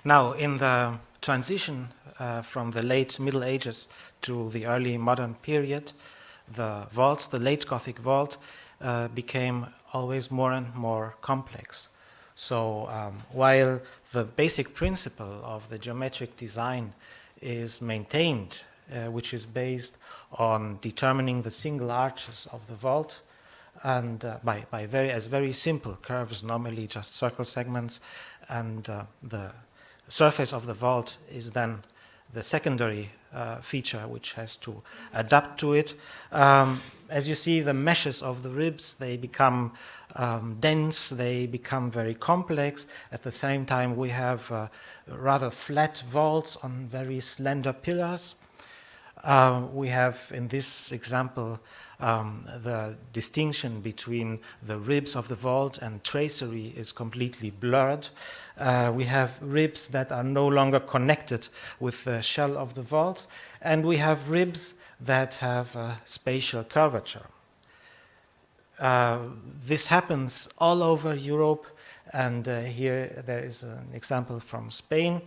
Now, in the transition from the late Middle Ages to the early modern period, the vaults, the late Gothic vault, became always more and more complex. So while the basic principle of the geometric design is maintained, which is based on determining the single arches of the vault, and by very simple curves, normally just circle segments, and the surface of the vault is then the secondary feature which has to adapt to it. As you see, the meshes of the ribs, they become dense, they become very complex. At the same time, we have rather flat vaults on very slender pillars. We have, in this example, the distinction between the ribs of the vault and tracery is completely blurred. We have ribs that are no longer connected with the shell of the vaults, and we have ribs that have spatial curvature. This happens all over Europe, and here there is an example from Spain,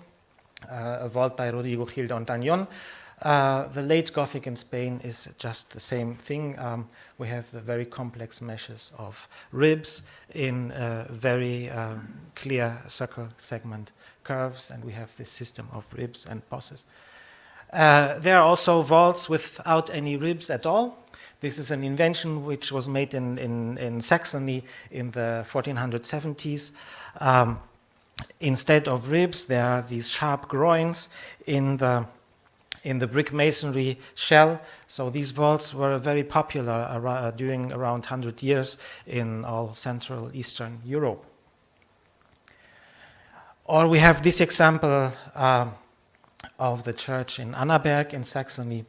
a vault by Rodrigo Gil de Ontañón. The late Gothic in Spain is just the same thing. We have the very complex meshes of ribs in very clear circle segment curves, and we have this system of ribs and bosses. There are also vaults without any ribs at all. This is an invention which was made in Saxony in the 1470s. Instead of ribs, there are these sharp groins in the brick masonry shell. So these vaults were very popular during around 100 years in all Central Eastern Europe. Or we have this example of the church in Annaberg in Saxony,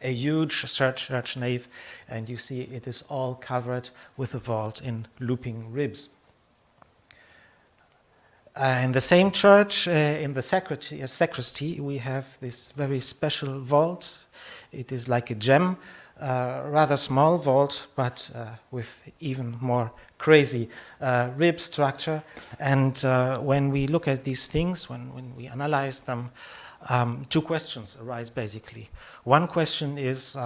a huge church nave, and you see it is all covered with a vault in looping ribs. In the same church, in the sacristy, we have this very special vault. It is like a gem, rather small vault, but with even more crazy rib structure. And when we look at these things, when we analyze them, two questions arise basically. One question is,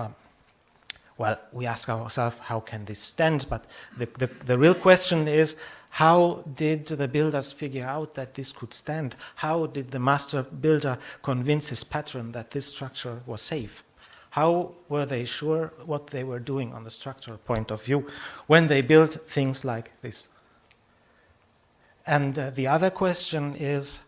well, we ask ourselves, how can this stand? But the real question is, how did the builders figure out that this could stand? How did the master builder convince his patron that this structure was safe? How were they sure what they were doing on the structural point of view when they built things like this? And the other question is,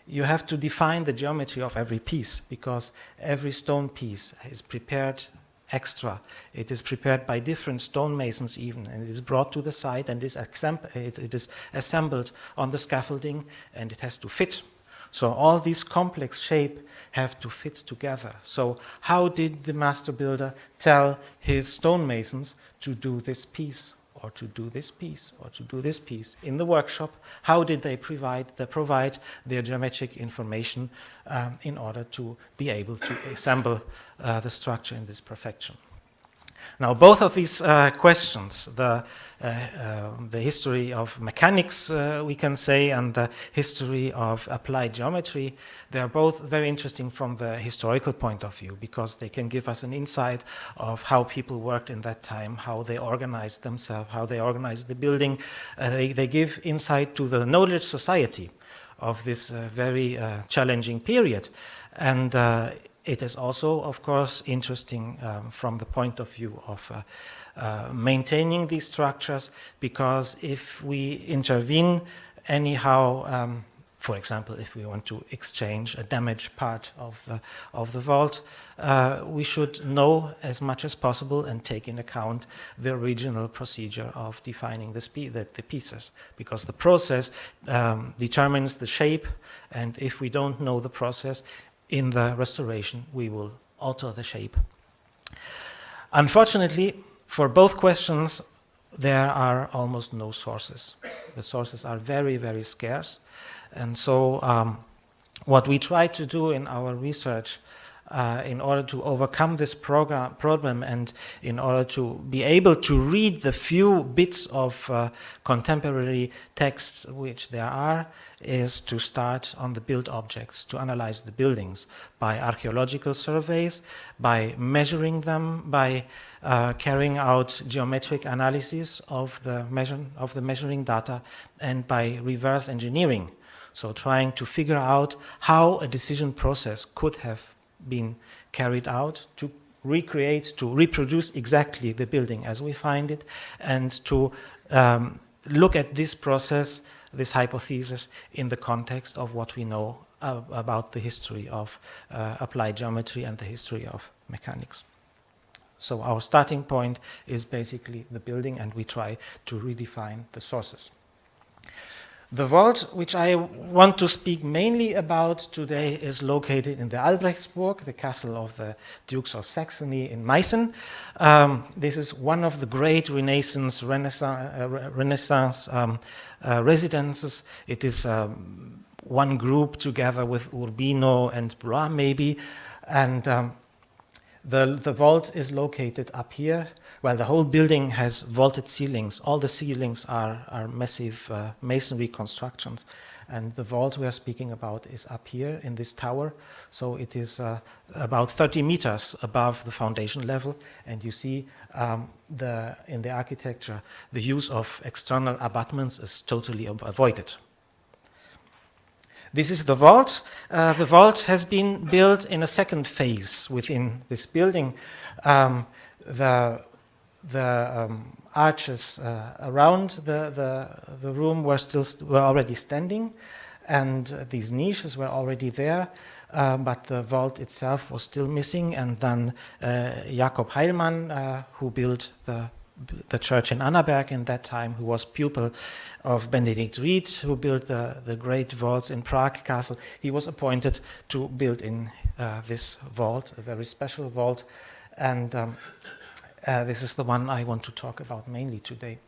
you have to define the geometry of every piece, because every stone piece is prepared extra. It is prepared by different stonemasons even, and it is brought to the site and it is assembled on the scaffolding, and it has to fit. So all these complex shapes have to fit together. So how did the master builder tell his stonemasons to do this piece, or to do this piece, or to do this piece in the workshop? How did they provide their geometric information in order to be able to assemble the structure in this perfection? Now, both of these questions, the history of mechanics, we can say, and the history of applied geometry, they are both very interesting from the historical point of view, because they can give us an insight of how people worked in that time, how they organized themselves, how they organized the building. They give insight to the knowledge society of this very challenging period. And it is also, of course, interesting from the point of view of maintaining these structures, because if we intervene anyhow, for example, if we want to exchange a damaged part of the vault, we should know as much as possible and take in account the original procedure of defining the pieces, because the process determines the shape, and if we don't know the process, in the restoration, we will alter the shape. Unfortunately, for both questions, there are almost no sources. The sources are very, very scarce. And so what we try to do in our research in order to overcome this problem and in order to be able to read the few bits of contemporary texts which there are, is to start on the built objects, to analyze the buildings by archaeological surveys, by measuring them, by carrying out geometric analysis of the measuring data, and by reverse engineering. So trying to figure out how a decision process could have been carried out to recreate, to reproduce exactly the building as we find it, and to look at this process, this hypothesis, in the context of what we know about the history of applied geometry and the history of mechanics. So our starting point is basically the building, and we try to redefine the sources. The vault, which I want to speak mainly about today, is located in the Albrechtsburg, the castle of the Dukes of Saxony in Meissen. This is one of the great Renaissance residences. It is one group together with Urbino and Blois, maybe, and the vault is located up here. Well, the whole building has vaulted ceilings. All the ceilings are massive masonry constructions. And the vault we are speaking about is up here in this tower. So it is about 30 meters above the foundation level. And you see in the architecture, the use of external abutments is totally avoided. This is the vault. The vault has been built in a second phase within this building. The arches around the room were already standing, and these niches were already there, but the vault itself was still missing. And then Jakob Heilmann, who built the church in Annaberg in that time, who was pupil of Benedict Ried, who built the great vaults in Prague Castle, he was appointed to build in this vault, a very special vault, and this is the one I want to talk about mainly today.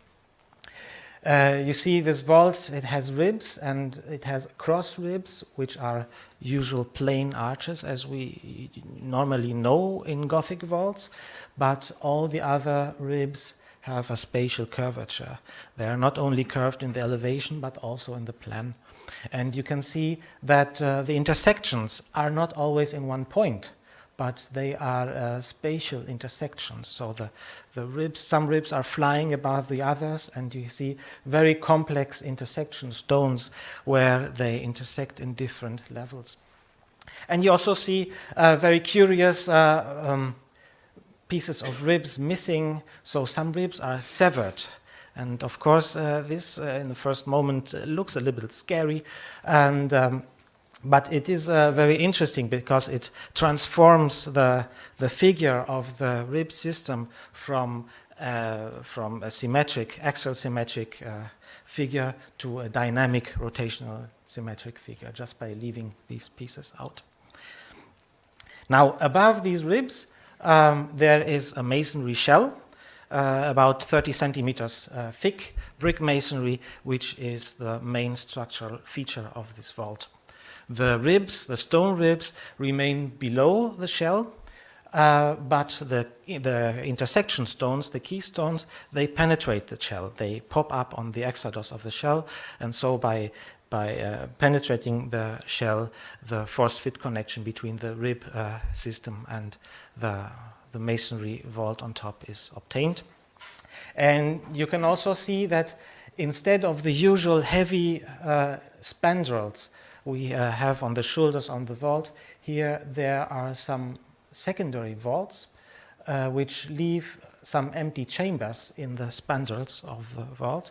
You see this vault, it has ribs and it has cross ribs, which are usual plain arches as we normally know in Gothic vaults, but all the other ribs have a spatial curvature. They are not only curved in the elevation, but also in the plan. And you can see that the intersections are not always in one point, but they are spatial intersections. So the ribs, some ribs are flying above the others, and you see very complex intersection stones where they intersect in different levels. And you also see very curious pieces of ribs missing. So some ribs are severed. And of course, this in the first moment looks a little bit scary, and but it is very interesting because it transforms the figure of the rib system from a symmetric, axial symmetric figure to a dynamic rotational symmetric figure just by leaving these pieces out. Now, above these ribs, there is a masonry shell, about 30 centimeters thick, brick masonry, which is the main structural feature of this vault. The ribs, the stone ribs, remain below the shell, but the intersection stones, the keystones, they penetrate the shell. They pop up on the exodos of the shell, and so by penetrating the shell, the force-fit connection between the rib system and the masonry vault on top is obtained. And you can also see that instead of the usual heavy spandrels we have on the shoulders on the vault, here there are some secondary vaults which leave some empty chambers in the spandrels of the vault,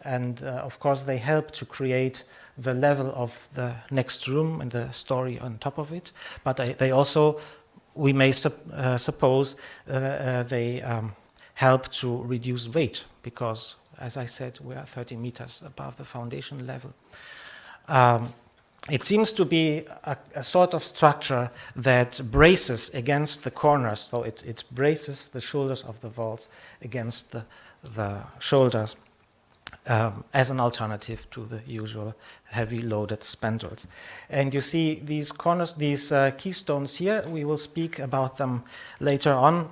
and of course they help to create the level of the next room and the story on top of it, but they also, we may suppose, they help to reduce weight because, as I said, we are 30 meters above the foundation level. It seems to be a sort of structure that braces against the corners, so it braces the shoulders of the vaults against the shoulders as an alternative to the usual heavy loaded spandrels. And you see these corners, these keystones here, we will speak about them later on.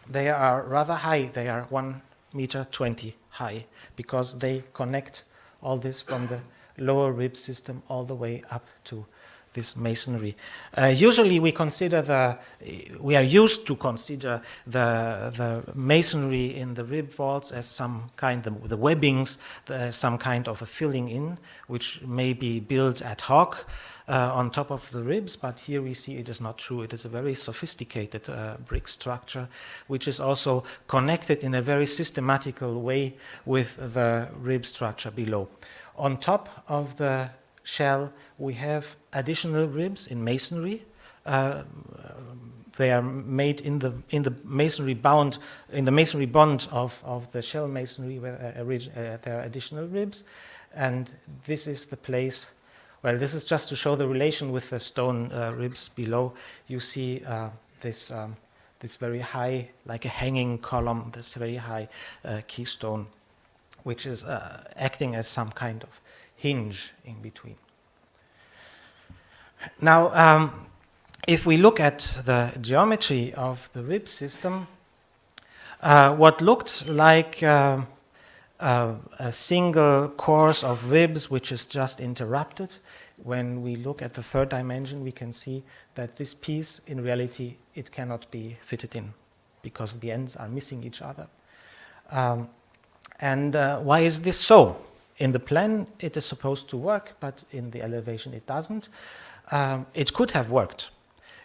They are rather high, they are 1.20 meter high, because they connect all this from the lower rib system all the way up to this masonry. Usually we are used to consider the masonry in the rib vaults as some kind, the webbings, some kind of a filling in, which may be built ad hoc on top of the ribs, but here we see it is not true. It is a very sophisticated brick structure, which is also connected in a very systematical way with the rib structure below. On top of the shell, we have additional ribs in masonry. They are made in the masonry bond of the shell masonry, where there are additional ribs, and this is the place. Well, this is just to show the relation with the stone ribs below. You see this very high, like a hanging column, this very high keystone, which is acting as some kind of hinge in between. Now, if we look at the geometry of the rib system, what looked like a single course of ribs which is just interrupted, when we look at the third dimension, we can see that this piece, in reality, it cannot be fitted in, because the ends are missing each other. And why is this so? In the plan, it is supposed to work, but in the elevation, it doesn't. It could have worked.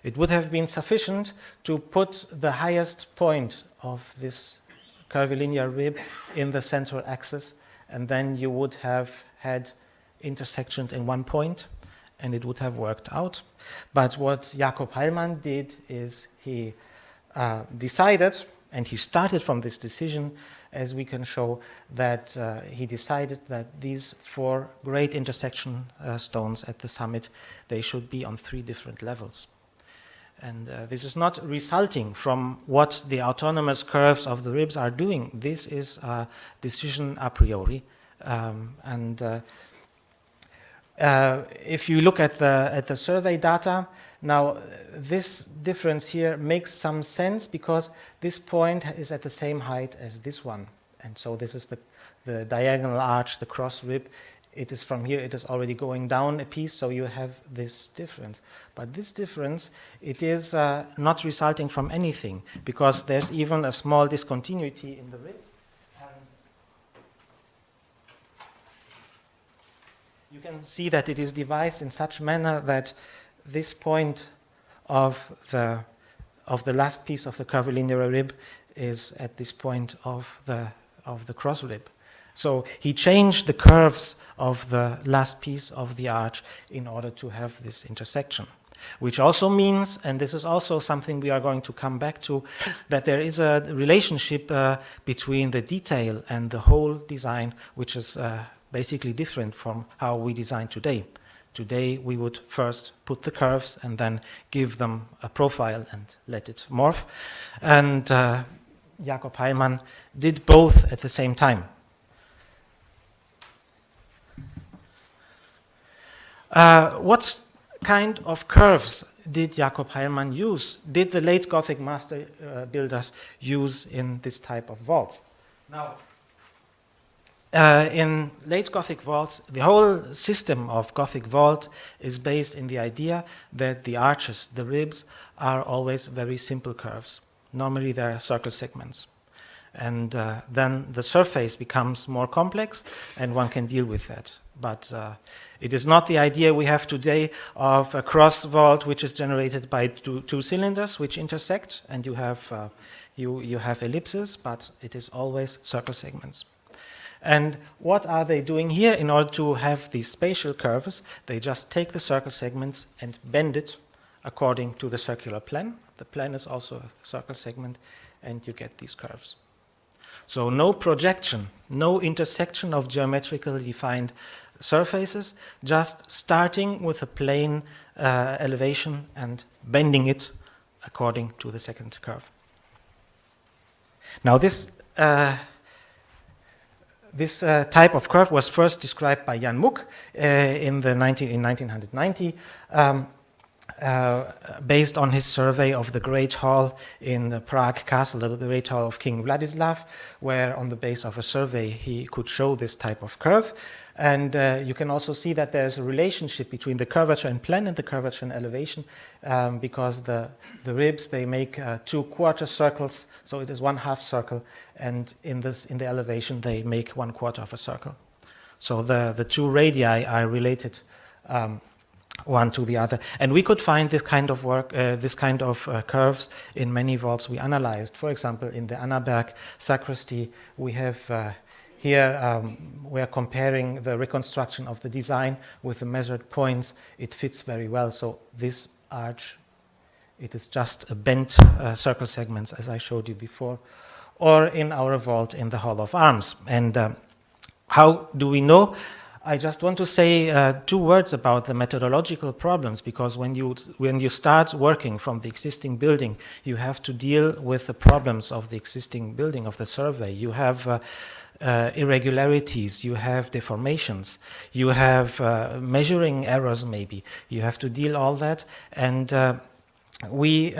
It would have been sufficient to put the highest point of this curvilinear rib in the central axis, and then you would have had intersections in one point, and it would have worked out. But what Jakob Heilmann did is he decided, and he started from this decision, as we can show, that he decided that these 4 great intersection stones at the summit, they should be on 3 different levels. And this is not resulting from what the autonomous curves of the ribs are doing. This is a decision a priori. If you look at the survey data, now this difference here makes some sense, because this point is at the same height as this one. And so this is the diagonal arch, the cross rib. It is from here, it is already going down a piece, so you have this difference. But this difference, it is not resulting from anything, because there's even a small discontinuity in the rib. You can see that it is devised in such manner that this point of the last piece of the curvilinear rib is at this point of the cross rib. So he changed the curves of the last piece of the arch in order to have this intersection, which also means, and this is also something we are going to come back to, that there is a relationship between the detail and the whole design, which is basically different from how we design today. Today we would first put the curves and then give them a profile and let it morph. And Jakob Heilmann did both at the same time. What kind of curves did Jakob Heilmann use? Did the late Gothic master builders use in this type of vaults? Now, in late Gothic vaults, the whole system of Gothic vault is based in the idea that the arches, the ribs, are always very simple curves. Normally they are circle segments. And then the surface becomes more complex, and one can deal with that. But it is not the idea we have today of a cross vault which is generated by two cylinders which intersect, and you have ellipses, but it is always circle segments. And what are they doing here in order to have these spatial curves? They just take the circle segments and bend it according to the circular plan. The plan is also a circle segment, and you get these curves. So no projection, no intersection of geometrically defined surfaces, just starting with a plane elevation and bending it according to the second curve. Now this this type of curve was first described by Jan Muck in 1990, based on his survey of the Great Hall in the Prague Castle, the Great Hall of King Vladislav, where on the base of a survey he could show this type of curve. And you can also see that there's a relationship between the curvature in plan and the curvature in elevation, because the ribs, they make 2 quarter circles, so it is 1/2 circle, and in the elevation they make 1/4 of a circle. So the 2 radii are related one to the other. And we could find this kind of work, curves in many vaults we analyzed. For example, in the Annaberg sacristy, we have here we are comparing the reconstruction of the design with the measured points. It fits very well. So this arch, it is just a bent circle segments, as I showed you before, or in our vault in the Hall of Arms. And how do we know? I just want to say 2 words about the methodological problems, because when you start working from the existing building, you have to deal with the problems of the existing building, of the survey. You have irregularities, you have deformations, you have measuring errors maybe. You have to deal all that, and we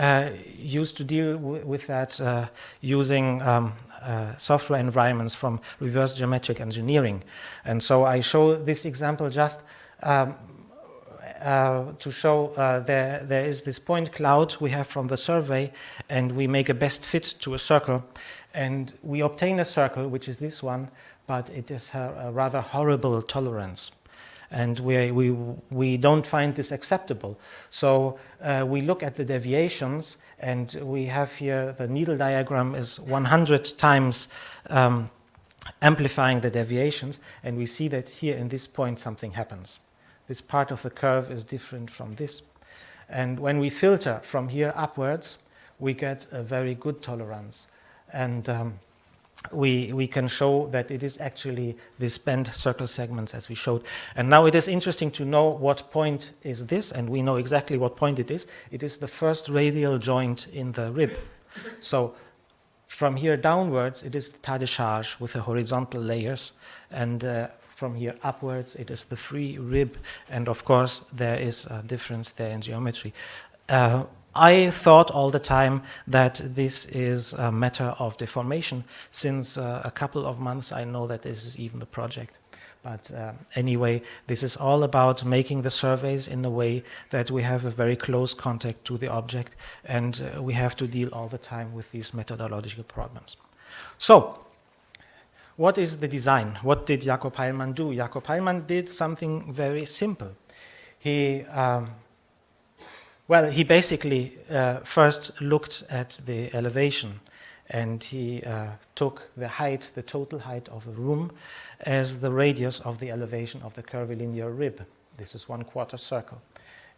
used to deal with that using software environments from reverse geometric engineering. And so I show this example just to show there is this point cloud we have from the survey, and we make a best fit to a circle, and we obtain a circle, which is this one, but it is a rather horrible tolerance. And we don't find this acceptable. So we look at the deviations, and we have here the needle diagram is 100 times amplifying the deviations, and we see that here in this point something happens. This part of the curve is different from this. And when we filter from here upwards, we get a very good tolerance. And we can show that it is actually this bent circle segments as we showed. And now it is interesting to know what point is this, and we know exactly what point it is. It is the first radial joint in the rib. So from here downwards, it is the tas de charge with the horizontal layers, and from here upwards, it is the free rib, and of course, there is a difference there in geometry. I thought all the time that this is a matter of deformation. Since a couple of months, I know that this is even the project. But anyway, this is all about making the surveys in a way that we have a very close contact to the object, and we have to deal all the time with these methodological problems. So, what is the design? What did Jakob Heilmann do? Jakob Heilmann did something very simple. He basically first looked at the elevation, and he took the height, the total height of a room, as the radius of the elevation of the curvilinear rib. This is 1/4 circle.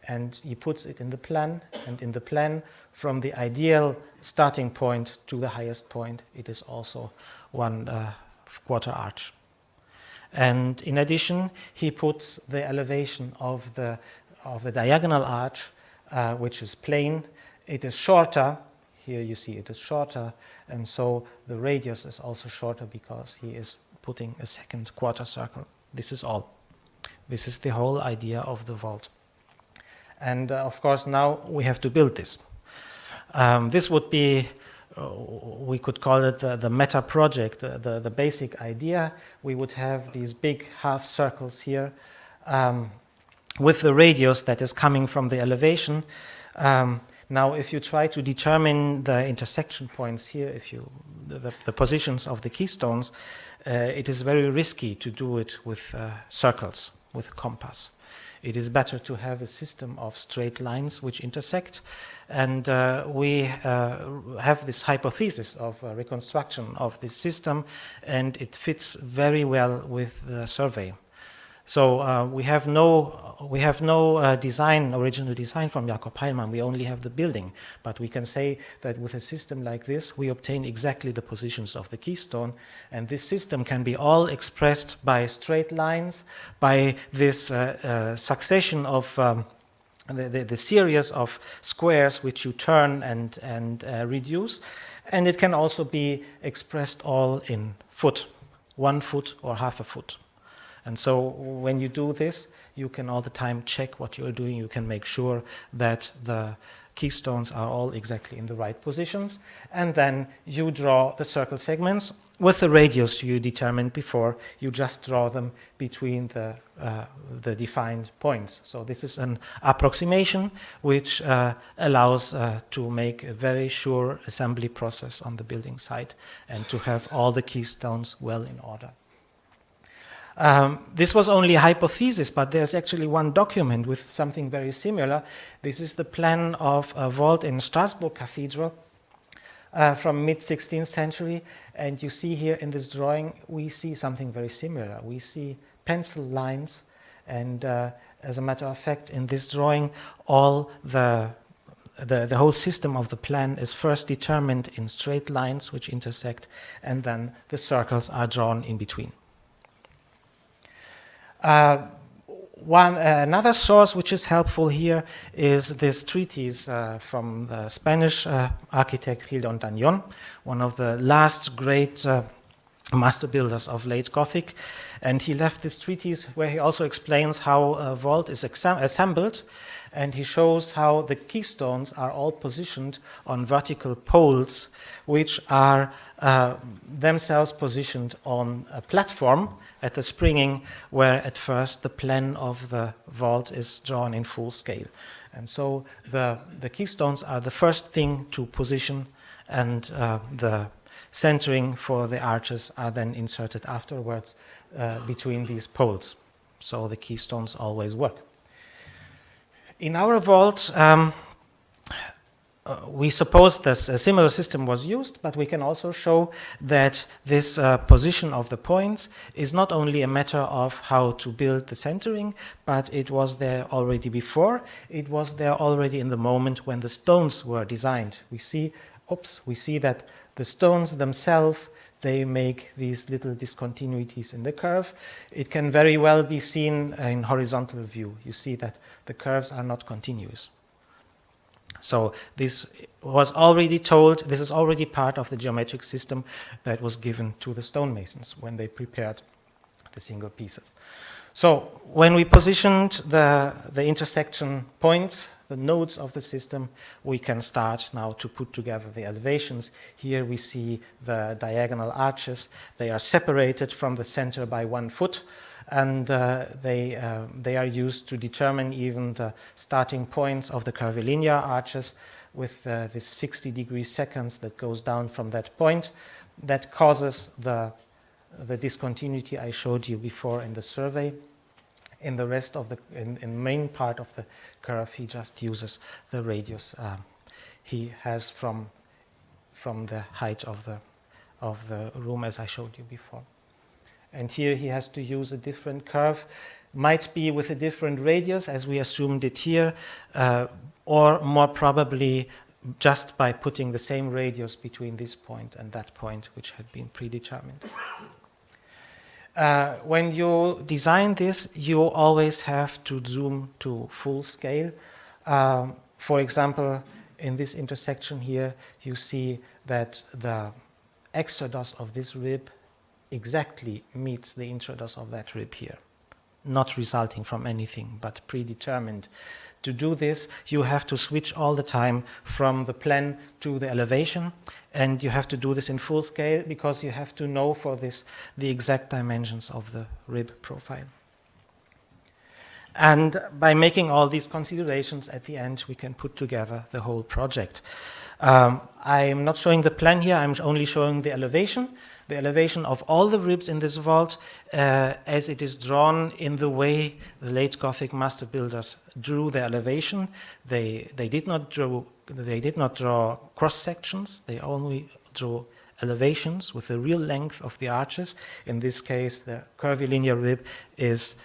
And he puts it in the plan, and in the plan, from the ideal starting point to the highest point, it is also 1/4 arch. And in addition, he puts the elevation of the diagonal arch, which is plane. It is shorter. Here you see it is shorter, and so the radius is also shorter because he is putting a second quarter circle. This is all. This is the whole idea of the vault. And of course, now we have to build this. This would be, we could call it the Metaproject, the basic idea. We would have these big half circles here, with the radius that is coming from the elevation. Now, if you try to determine the intersection points here, the positions of the keystones, it is very risky to do it with circles, with a compass. It is better to have a system of straight lines which intersect, and we have this hypothesis of reconstruction of this system, and it fits very well with the survey. So we have no original design from Jakob Heilmann. We only have the building, but we can say that with a system like this, we obtain exactly the positions of the keystone, and this system can be all expressed by straight lines, by this succession of the series of squares which you turn and reduce, and it can also be expressed all in foot. 1 foot or half a foot. And so when you do this, you can all the time check what you're doing. You can make sure that the keystones are all exactly in the right positions. And then you draw the circle segments with the radius you determined before. You just draw them between the defined points. So this is an approximation which allows to make a very sure assembly process on the building site and to have all the keystones well in order. This was only a hypothesis, but there's actually one document with something very similar. This is the plan of a vault in Strasbourg Cathedral from mid-16th century. And you see here in this drawing, we see something very similar. We see pencil lines. And as a matter of fact, in this drawing, all the whole system of the plan is first determined in straight lines which intersect, and then the circles are drawn in between. Another source which is helpful here is this treatise from the Spanish architect Gil d'Ontañón, one of the last great master builders of late Gothic. And he left this treatise where he also explains how a vault is assembled, and he shows how the keystones are all positioned on vertical poles which are themselves positioned on a platform at the springing, where at first the plan of the vault is drawn in full scale. And so the keystones are the first thing to position, and the centering for the arches are then inserted afterwards between these poles. So the keystones always work. In our vault, we suppose that a similar system was used, but we can also show that this position of the points is not only a matter of how to build the centering, but it was there already before. It was there already in the moment when the stones were designed. We see that the stones themselves, they make these little discontinuities in the curve. It can very well be seen in horizontal view. You see that the curves are not continuous. So this was already told, this is already part of the geometric system that was given to the stonemasons when they prepared the single pieces. So when we positioned the intersection points, the nodes of the system, we can start now to put together the elevations. Here we see the diagonal arches. They are separated from the center by 1 foot, and they are used to determine even the starting points of the curvilinear arches with this 60-degree seconds that goes down from that point. That causes the discontinuity I showed you before in the survey. In the rest of in main part of the curve, he just uses the radius he has from the height of the room, as I showed you before. And here he has to use a different curve, might be with a different radius, as we assumed it here, or more probably just by putting the same radius between this point and that point, which had been predetermined. When you design this, you always have to zoom to full scale. For example, in this intersection here, you see that the exodus of this rib exactly meets the introdos of that rib here, not resulting from anything, but predetermined. To do this, you have to switch all the time from the plan to the elevation, and you have to do this in full scale because you have to know for this the exact dimensions of the rib profile. And by making all these considerations at the end, we can put together the whole project. I'm not showing the plan here, I'm only showing the elevation of all the ribs in this vault as it is drawn in the way the late Gothic master builders drew the elevation. They did not draw cross sections. They only drew elevations with the real length of the arches. In this case, the curvilinear rib is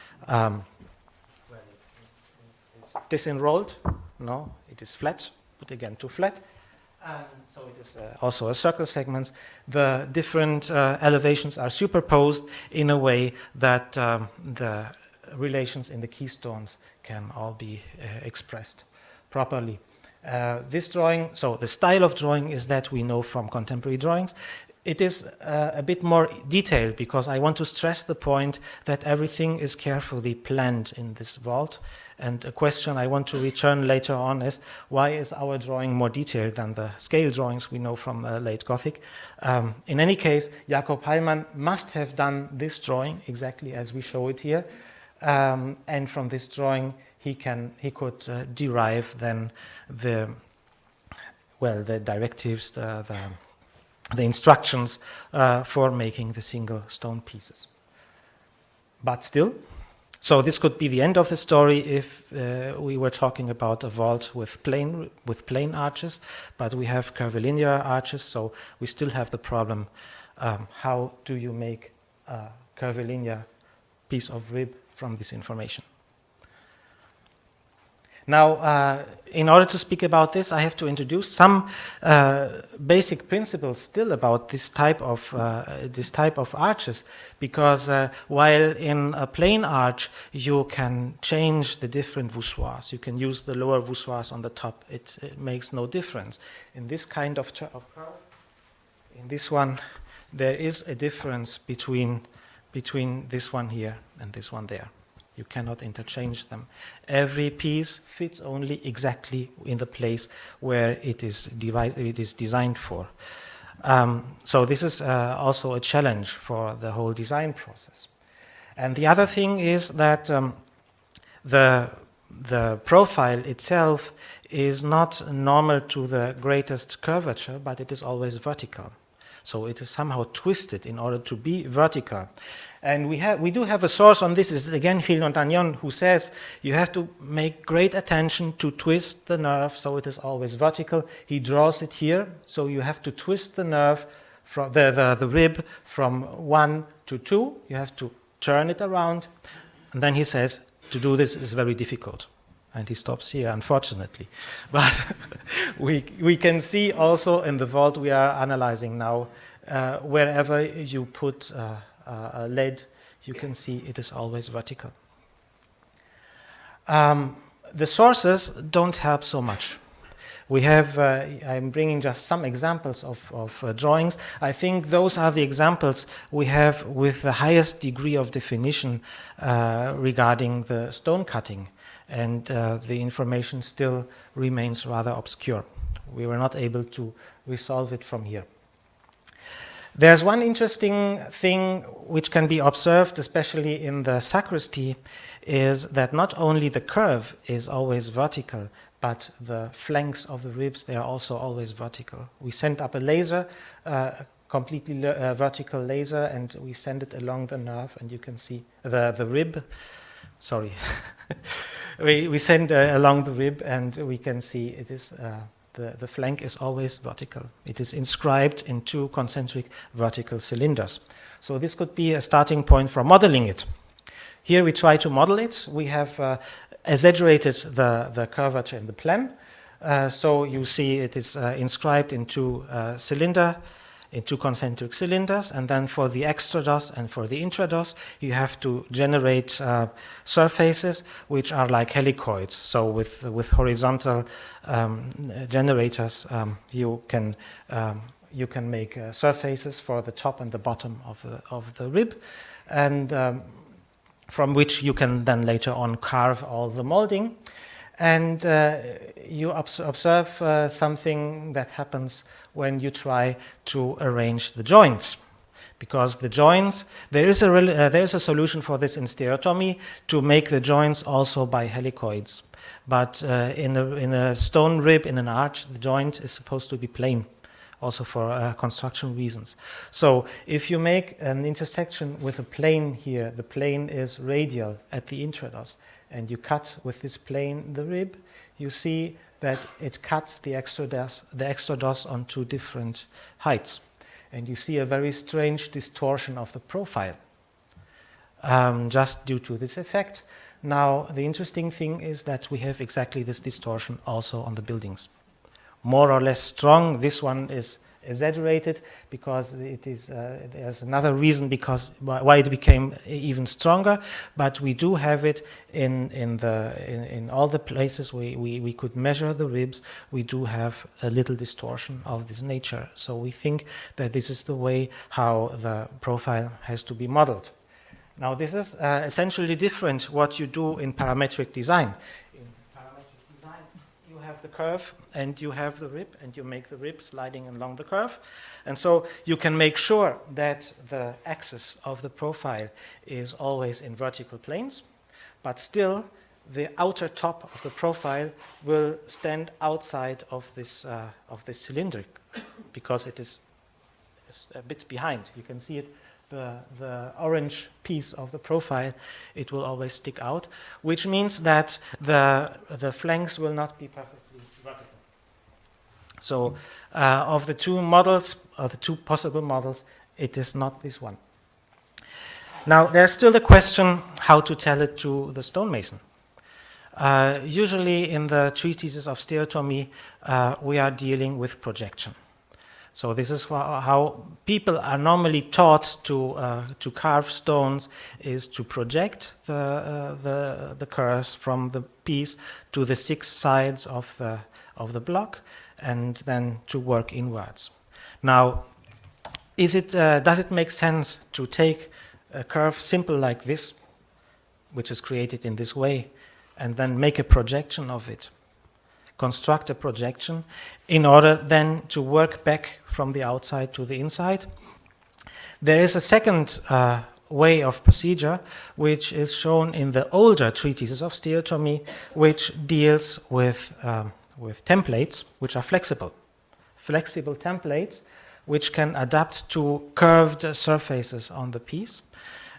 disenrolled. No, it is flat. Put again to flat. And so it is also a circle segment. The different elevations are superposed in a way that the relations in the keystones can all be expressed properly. This drawing, so the style of drawing is that we know from contemporary drawings. It is a bit more detailed because I want to stress the point that everything is carefully planned in this vault. And a question I want to return later on is, why is our drawing more detailed than the scale drawings we know from Late Gothic? In any case, Jakob Heilmann must have done this drawing exactly as we show it here. And from this drawing, he could derive then the directives, the instructions for making the single stone pieces. But still, so this could be the end of the story if we were talking about a vault with plain arches, but we have curvilinear arches, so we still have the problem, how do you make a curvilinear piece of rib from this information? Now, in order to speak about this, I have to introduce some basic principles still about this type of arches, because while in a plain arch you can change the different voussoirs, you can use the lower voussoirs on the top. It makes no difference. In this kind of curve, in this one, there is a difference between this one here and this one there. You cannot interchange them. Every piece fits only exactly in the place where it is designed for. So this is also a challenge for the whole design process. And the other thing is that the profile itself is not normal to the greatest curvature, but it is always vertical. So it is somehow twisted in order to be vertical. And we do have a source on this, is again Fil-Montagnon, who says you have to make great attention to twist the nerve so it is always vertical. He draws it here, so you have to twist the nerve, from the rib from 1 to 2. You have to turn it around. And then he says to do this is very difficult. And he stops here, unfortunately. But we can see also in the vault we are analyzing now, wherever you put a lead, you can see it is always vertical. The sources don't help so much. We have, I'm bringing just some examples of drawings. I think those are the examples we have with the highest degree of definition regarding the stone cutting. And the information still remains rather obscure. We were not able to resolve it from here. There's one interesting thing which can be observed, especially in the sacristy, is that not only the curve is always vertical, but the flanks of the ribs, they are also always vertical. We send up a laser, completely vertical laser, and we send it along the nerve, and you can see the rib. Sorry. we send along the rib, and we can see it is the flank is always vertical. It is inscribed in 2 concentric vertical cylinders. So this could be a starting point for modeling it. Here we try to model it. We have exaggerated the curvature in the plan. So you see it is inscribed in 2 concentric cylinders, and then for the extrados and for the intrados, you have to generate surfaces which are like helicoids. So with horizontal generators, you can make surfaces for the top and the bottom of the rib, and from which you can then later on carve all the molding. And you observe something that happens when you try to arrange the joints. Because the joints, there is a solution for this in stereotomy, to make the joints also by helicoids. But in a stone rib, in an arch, the joint is supposed to be plane, also for construction reasons. So if you make an intersection with a plane here, the plane is radial at the intrados, and you cut with this plane the rib, you see that it cuts the extrados on 2 different heights. And you see a very strange distortion of the profile, just due to this effect. Now, the interesting thing is that we have exactly this distortion also on the buildings. More or less strong. This one is exaggerated because it is there's another reason because why it became even stronger, but we do have it in all the places we could measure the ribs. We do have a little distortion of this nature, so we think that this is the way how the profile has to be modeled. Now this is essentially different what you do in parametric design. Have the curve and you have the rib and you make the rib sliding along the curve, and so you can make sure that the axis of the profile is always in vertical planes, but still the outer top of the profile will stand outside of this cylindric because it is a bit behind. You can see it, the orange piece of the profile, it will always stick out, which means that the flanks will not be perfectly vertical. So of the two models, of the two possible models, it is not this one. Now there's still the question how to tell it to the stonemason. Usually in the treatises of stereotomy, we are dealing with projection. So this is how people are normally taught to carve stones, is to project the curves from the piece to the 6 sides of the block, and then to work inwards. Now, does it make sense to take a curve simple like this, which is created in this way, and then make a projection of it? Construct a projection in order then to work back from the outside to the inside. There is a second way of procedure which is shown in the older treatises of stereotomy, which deals with templates which are flexible templates which can adapt to curved surfaces on the piece.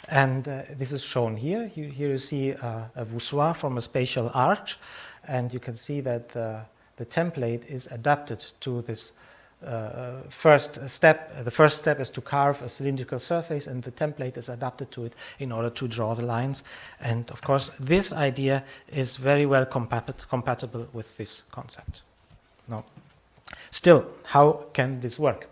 And this is shown here. Here you see a voussoir from a spatial arch, and you can see that the template is adapted to this first step. The first step is to carve a cylindrical surface, and the template is adapted to it in order to draw the lines. And of course, this idea is very well compatible with this concept. Now, still, how can this work?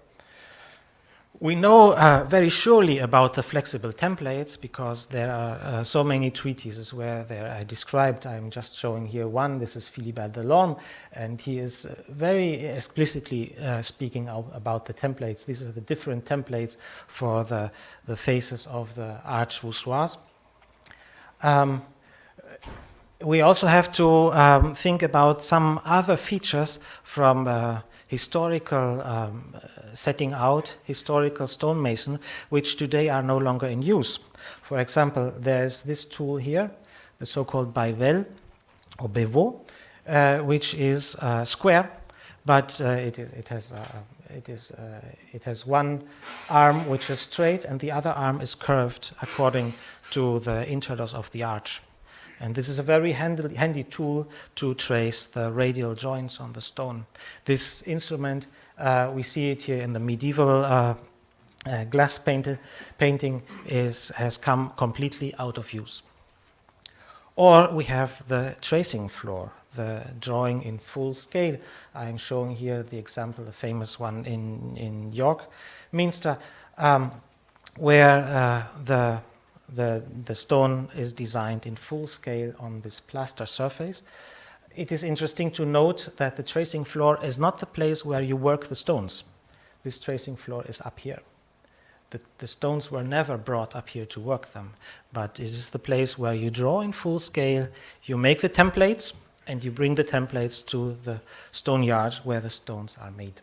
We know very surely about the flexible templates because there are so many treatises where they are described. I'm just showing here one. This is Philibert Delorme, and he is very explicitly speaking about the templates. These are the different templates for the faces of the arch voussoirs. We also have to think about some other features from historical setting out, historical stonemason, which today are no longer in use. For example, there's this tool here, the so-called Bevel or Bevel, which is square, but it has one arm which is straight and the other arm is curved according to the interlace of the arch. And this is a very handy tool to trace the radial joints on the stone. This instrument, we see it here in the medieval glass painting, has come completely out of use. Or we have the tracing floor, the drawing in full scale. I'm showing here the example, the famous one in York, Minster, where the stone is designed in full scale on this plaster surface. It is interesting to note that the tracing floor is not the place where you work the stones. This tracing floor is up here. The stones were never brought up here to work them, but it is the place where you draw in full scale, you make the templates, and you bring the templates to the stone yard where the stones are made.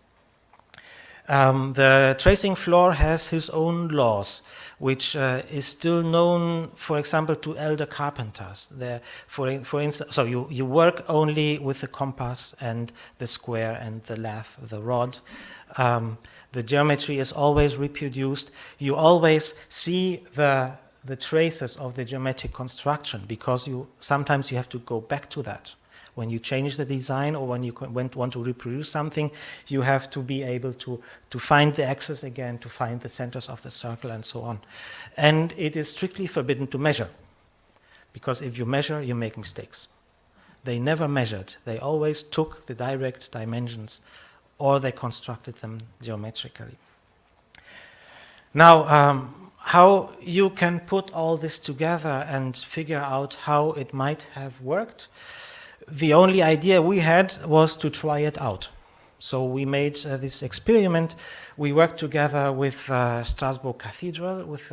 The tracing floor has his own laws, which is still known, for example, to elder carpenters. For instance, so you work only with the compass and the square and the lathe, the rod. The geometry is always reproduced. You always see the traces of the geometric construction because sometimes you have to go back to that. When you change the design or when you want to reproduce something, you have to be able to find the axis again, to find the centers of the circle and so on. And it is strictly forbidden to measure, because if you measure, you make mistakes. They never measured. They always took the direct dimensions or they constructed them geometrically. Now, how you can put all this together and figure out how it might have worked, the only idea we had was to try it out. So we made this experiment. We worked together with Strasbourg Cathedral, with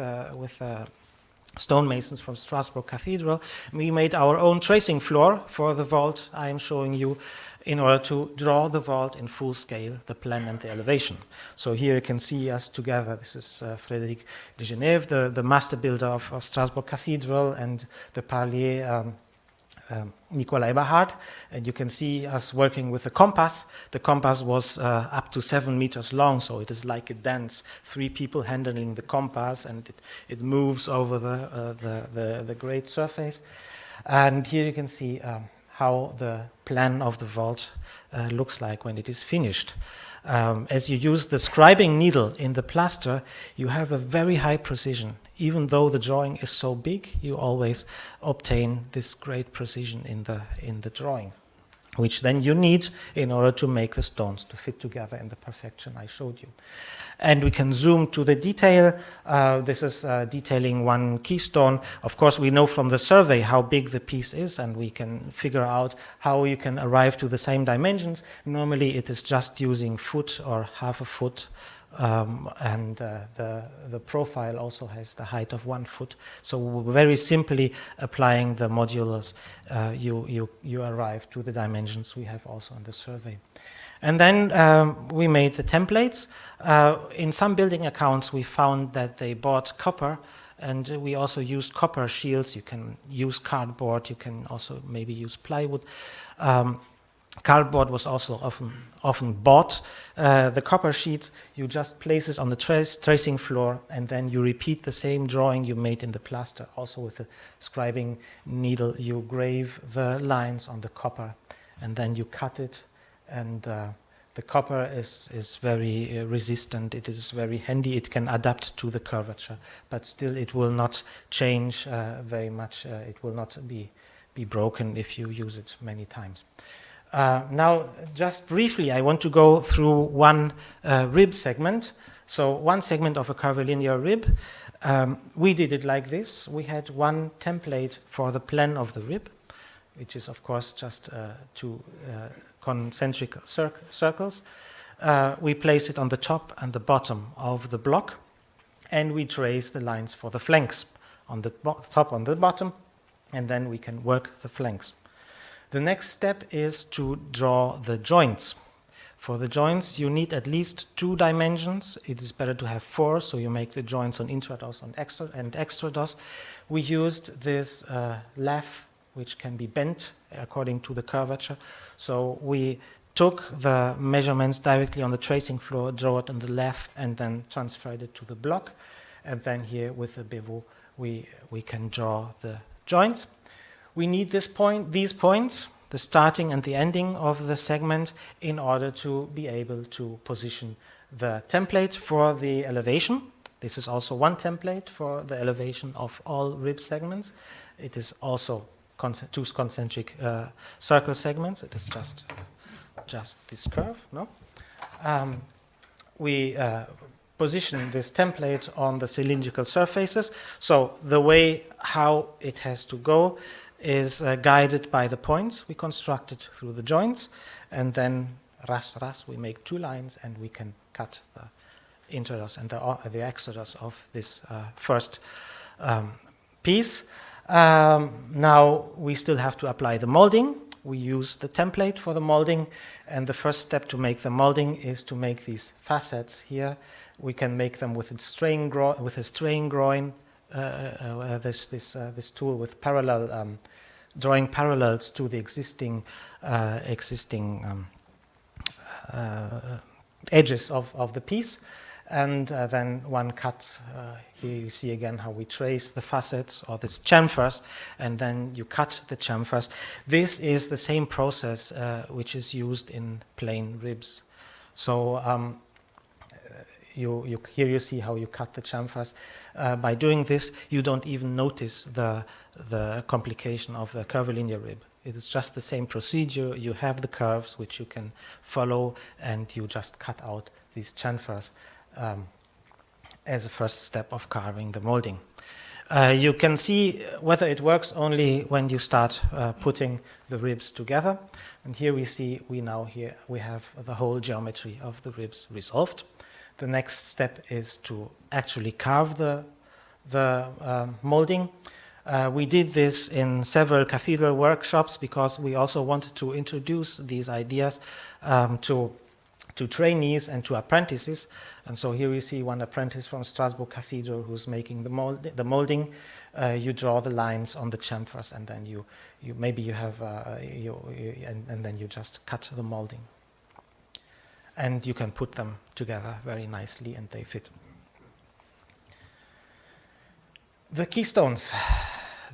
stonemasons from Strasbourg Cathedral. We made our own tracing floor for the vault I am showing you in order to draw the vault in full scale, the plan and the elevation. So here you can see us together. This is Frédéric de Genève, the master builder of Strasbourg Cathedral, and the parlier Nicolas Eberhard, and you can see us working with a compass. The compass was up to 7 meters long, so it is like a dance. 3 people handling the compass, and it moves over the great surface. And here you can see how the plan of the vault looks like when it is finished. As you use the scribing needle in the plaster, you have a very high precision. Even though the drawing is so big, you always obtain this great precision in the drawing, which then you need in order to make the stones to fit together in the perfection I showed you. And we can zoom to the detail. This is detailing one keystone. Of course, we know from the survey how big the piece is, and we can figure out how you can arrive to the same dimensions. Normally, it is just using foot or half a foot, and the profile also has the height of 1 foot. So very simply applying the modulus, you arrive to the dimensions we have also in the survey. And then we made the templates. In some building accounts, we found that they bought copper, and we also used copper shields. You can use cardboard. You can also maybe use plywood. Cardboard was also often bought. The copper sheets, you just place it on the tracing floor, and then you repeat the same drawing you made in the plaster. Also with the scribing needle, you grave the lines on the copper, and then you cut it. And the copper is very resistant. It is very handy. It can adapt to the curvature, but still it will not change very much. It will not be broken if you use it many times. Now, just briefly, I want to go through one rib segment. So one segment of a curvilinear rib. We did it like this. We had one template for the plan of the rib, which is, of course, just 2 concentric circles. We place it on the top and the bottom of the block, and we trace the lines for the flanks on the top, on the bottom, and then we can work the flanks. The next step is to draw the joints. For the joints, you need at least 2 dimensions. It is better to have 4, so you make the joints on intrados and extrados. We used this lath, which can be bent according to the curvature. So we took the measurements directly on the tracing floor, draw it on the lath, and then transferred it to the block. And then here with the bevel, we can draw the joints. We need these points, the starting and the ending of the segment, in order to be able to position the template for the elevation. This is also one template for the elevation of all rib segments. It is also 2 concentric circle segments. It is just this curve. No, we position this template on the cylindrical surfaces. So the way how it has to go is guided by the points we constructed through the joints, and then ras, we make 2 lines, and we can cut the intrados and the extrados of this first piece. Now we still have to apply the molding. We use the template for the molding, and the first step to make the molding is to make these facets here. We can make them with a strain groin, this tool with parallel drawing parallels to the existing edges of the piece, and then one cuts. Here you see again how we trace the facets or this chamfers, and then you cut the chamfers. This is the same process which is used in plain ribs. So here you see how you cut the chamfers. By doing this, you don't even notice the complication of the curvilinear rib. It is just the same procedure. You have the curves which you can follow, and you just cut out these chamfers as a first step of carving the molding. You can see whether it works only when you start putting the ribs together. And here we see we have the whole geometry of the ribs resolved. The next step is to actually carve the molding. We did this in several cathedral workshops because we also wanted to introduce these ideas to trainees and to apprentices. And so here we see one apprentice from Strasbourg Cathedral who's making the molding. You draw the lines on the chamfers, and then you then you just cut the molding. And you can put them together very nicely, and they fit. The keystones,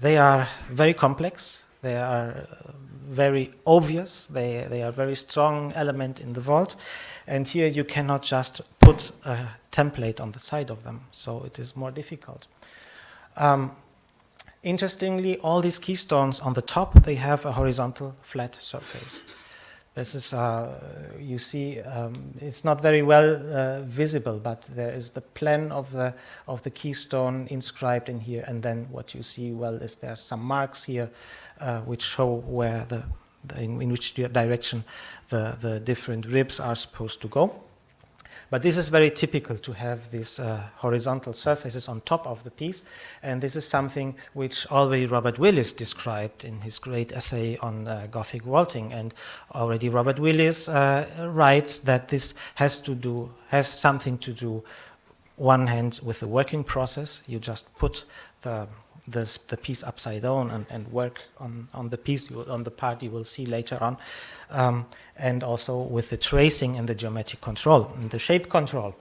they are very complex. They are very obvious. They are a very strong element in the vault. And here you cannot just put a template on the side of them, so it is more difficult. Interestingly, all these keystones on the top, they have a horizontal flat surface. This is, you see, it's not very well visible, but there is the plan of the keystone inscribed in here, and then what you see well is there are some marks here which show where in which direction the different ribs are supposed to go. But this is very typical to have these horizontal surfaces on top of the piece, and this is something which already Robert Willis described in his great essay on Gothic vaulting. And already Robert Willis writes that this has something to do, one hand, with the working process. You just put the piece upside down and work on the piece, on the part you will see later on, and also with the tracing and the geometric control and the shape control.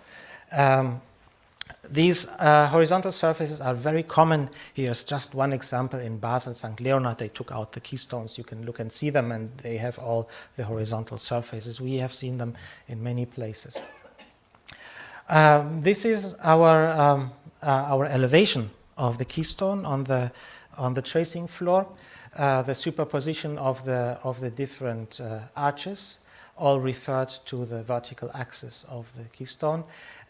These horizontal surfaces are very common. Here's just one example in Basel, St. Leonard. They took out the keystones. You can look and see them, and they have all the horizontal surfaces. We have seen them in many places. This is our elevation of the keystone on the tracing floor, the superposition of the different arches, all referred to the vertical axis of the keystone,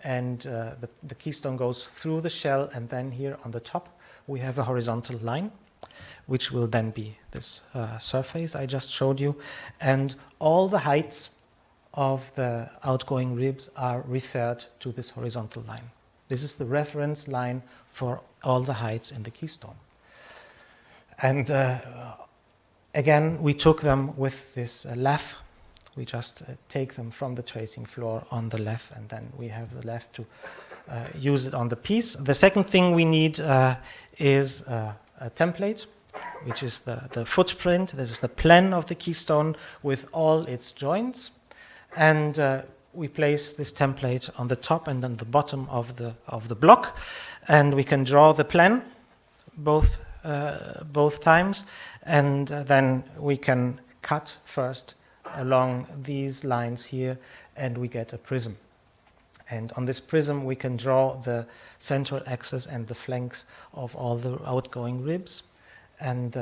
and the keystone goes through the shell, and then here on the top we have a horizontal line, which will then be this surface I just showed you, and all the heights of the outgoing ribs are referred to this horizontal line. This is the reference line for all the heights in the keystone. And again, we took them with this lathe. We just take them from the tracing floor on the lathe, and then we have the lathe to use it on the piece. The second thing we need is a template, which is the footprint. This is the plan of the keystone with all its joints. And we place this template on the top and on the bottom of the block, and we can draw the plan both times, and then we can cut first along these lines here, and we get a prism. And on this prism we can draw the central axis and the flanks of all the outgoing ribs, and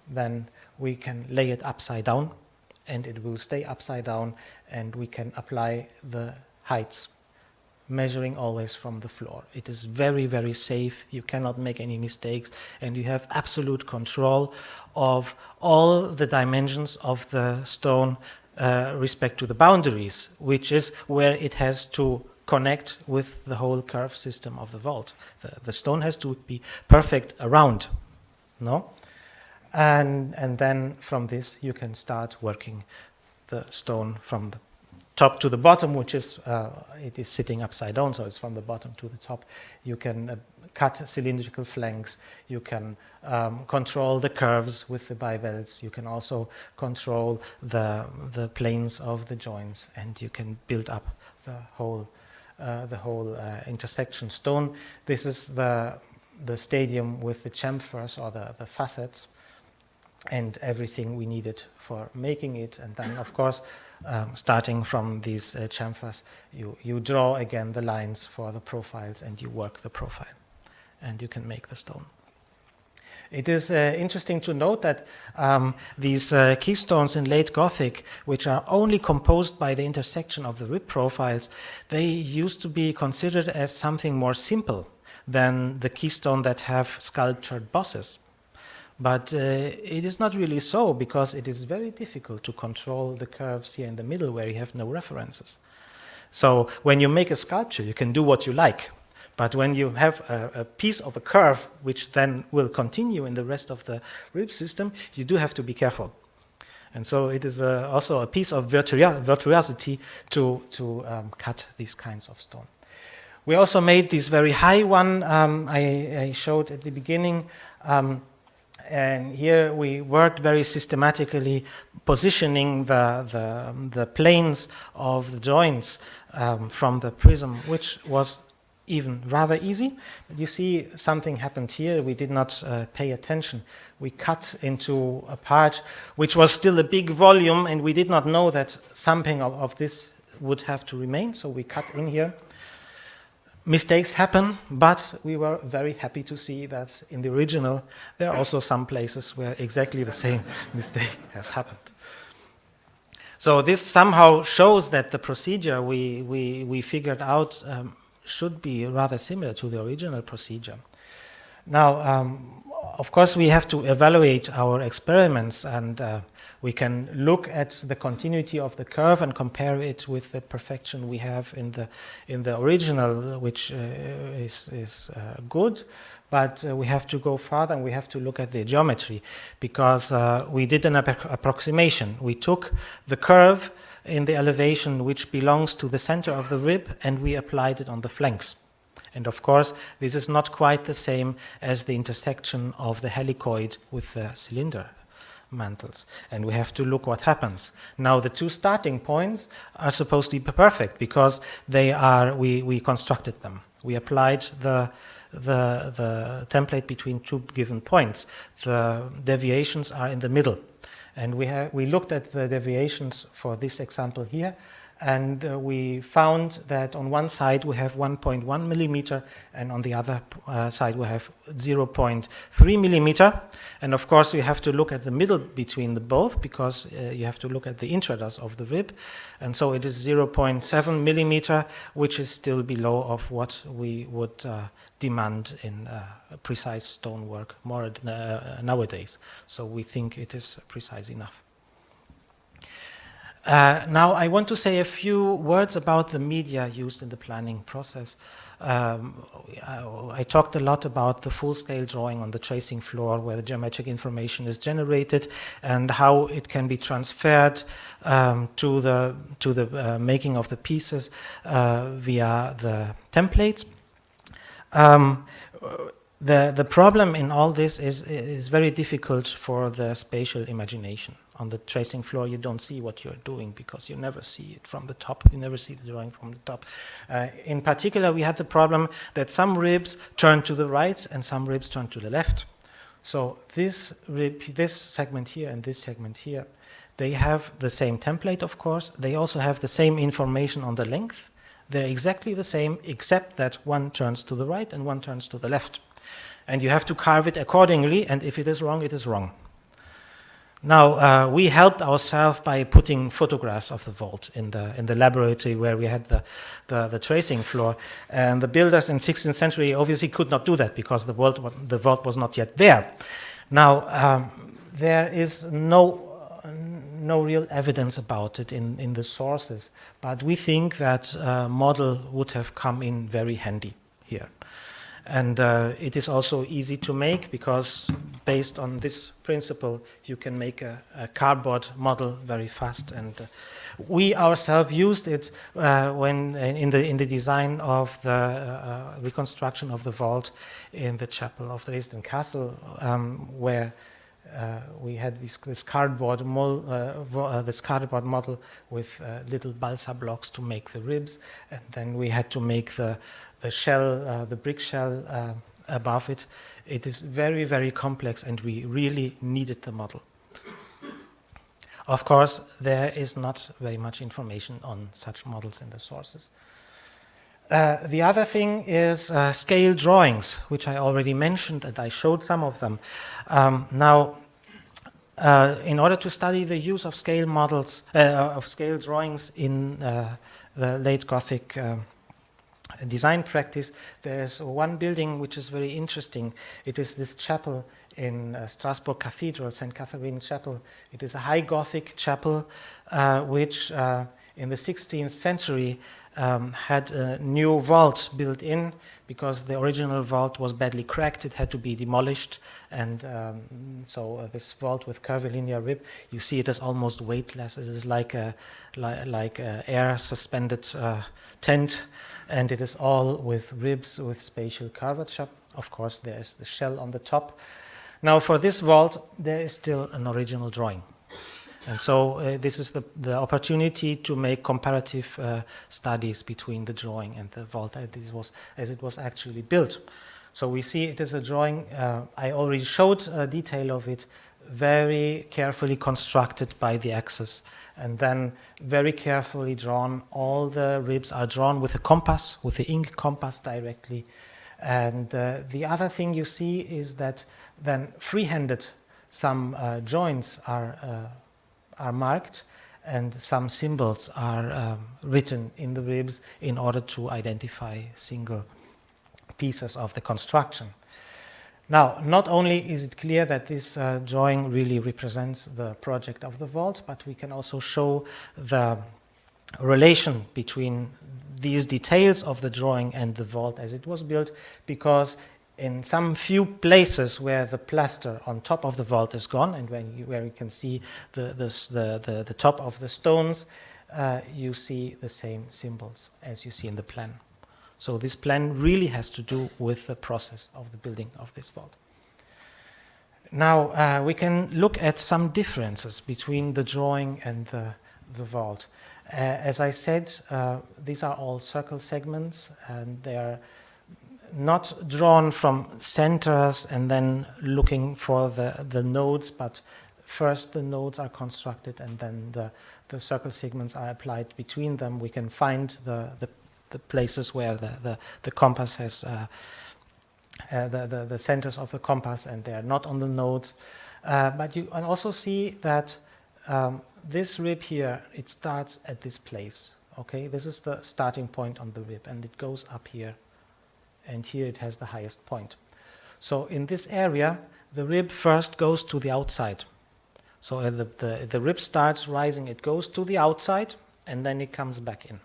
then we can lay it upside down, and it will stay upside down, and we can apply the heights, measuring always from the floor. It is very, very safe. You cannot make any mistakes, and you have absolute control of all the dimensions of the stone respect to the boundaries, which is where it has to connect with the whole curve system of the vault. The stone has to be perfect around, no? And then from this you can start working the stone from the top to the bottom, which is it is sitting upside down, so it's from the bottom to the top. You can cut cylindrical flanks. You can control the curves with the bivels. You can also control the planes of the joints, and you can build up the whole intersection stone. This is the stadium with the chamfers, or the facets, and everything we needed for making it. And then, of course, starting from these chamfers, you draw again the lines for the profiles, and you work the profile, and you can make the stone. It is interesting to note that these keystones in late Gothic, which are only composed by the intersection of the rib profiles, they used to be considered as something more simple than the keystone that have sculptured bosses. But it is not really so, because it is very difficult to control the curves here in the middle where you have no references. So when you make a sculpture, you can do what you like. But when you have a piece of a curve which then will continue in the rest of the rib system, you do have to be careful. And so it is also a piece of virtuosity to cut these kinds of stone. We also made this very high one I showed at the beginning. And here we worked very systematically positioning the planes of the joints from the prism, which was even rather easy. But you see something happened here. We did not pay attention. We cut into a part which was still a big volume, and we did not know that something of this would have to remain, so we cut in here. Mistakes happen, but we were very happy to see that in the original there are also some places where exactly the same mistake has happened. So this somehow shows that the procedure we figured out should be rather similar to the original procedure. Now, of course, we have to evaluate our experiments, and we can look at the continuity of the curve and compare it with the perfection we have in the original, which is good. But we have to go further, and we have to look at the geometry, because we did an approximation. We took the curve in the elevation which belongs to the center of the rib, and we applied it on the flanks. And of course, this is not quite the same as the intersection of the helicoid with the cylinder mantles. And we have to look what happens. Now, the two starting points are supposed to be perfect, because they are, we constructed them. We applied the template between two given points. The deviations are in the middle. And we looked at the deviations for this example here, and we found that on one side we have 1.1 millimeter, and on the other side we have 0.3 millimeter. And of course you have to look at the middle between the both, because you have to look at the intrados of the rib. And so it is 0.7 millimeter, which is still below of what we would demand in precise stonework more nowadays. So we think it is precise enough. Now I want to say a few words about the media used in the planning process. I talked a lot about the full-scale drawing on the tracing floor, where the geometric information is generated and how it can be transferred to the making of the pieces via the templates. The problem in all this is very difficult for the spatial imagination. On the tracing floor, you don't see what you're doing, because you never see it from the top. You never see the drawing from the top. In particular, we had the problem that some ribs turn to the right and some ribs turn to the left. So this rib, this segment here and this segment here, they have the same template, of course. They also have the same information on the length. They're exactly the same, except that one turns to the right and one turns to the left. And you have to carve it accordingly, and if it is wrong, it is wrong. Now, we helped ourselves by putting photographs of the vault in the laboratory where we had the tracing floor. And the builders in 16th century obviously could not do that, because the vault was not yet there. Now, there is no real evidence about it in the sources, but we think that model would have come in very handy here. And it is also easy to make, because based on this principle, you can make a cardboard model very fast. And we ourselves used it when in the design of the reconstruction of the vault in the chapel of Dresden Castle, where we had this cardboard model with little balsa blocks to make the ribs, and then we had to make the shell, the brick shell above it. It is very, very complex, and we really needed the model. Of course, there is not very much information on such models in the sources. The other thing is scale drawings, which I already mentioned, and I showed some of them. Now, in order to study the use of scale models, of scale drawings in the late Gothic design practice, there's one building which is very interesting. It is this chapel in Strasbourg Cathedral, St. Catherine's Chapel. It is a high Gothic chapel which in the 16th century had a new vault built in because the original vault was badly cracked. It had to be demolished, and so this vault with curvilinear rib, you see it is almost weightless. It is like a air suspended tent, and it is all with ribs with spatial curvature. Of course, there is the shell on the top. Now, for this vault, there is still an original drawing. And so this is the opportunity to make comparative studies between the drawing and the vault as it was actually built. So we see it is a drawing, I already showed a detail of it, very carefully constructed by the axis, and then very carefully drawn. All the ribs are drawn with a compass, with the ink compass directly. And the other thing you see is that then free-handed some joints are marked, and some symbols are written in the ribs in order to identify single pieces of the construction. Now, not only is it clear that this drawing really represents the project of the vault, but we can also show the relation between these details of the drawing and the vault as it was built, because in some few places where the plaster on top of the vault is gone, and where you can see the top of the stones, you see the same symbols as you see in the plan. So this plan really has to do with the process of the building of this vault. Now we can look at some differences between the drawing and the vault. As I said, these are all circle segments, and they are not drawn from centers and then looking for the nodes, but first the nodes are constructed and then the circle segments are applied between them. We can find the places where the compass has the centers of the compass, and they are not on the nodes. But you can also see that this rib here, it starts at this place. Okay, this is the starting point on the rib, and it goes up here. And here it has the highest point. So in this area, the rib first goes to the outside. So the rib starts rising, it goes to the outside, and then it comes back in.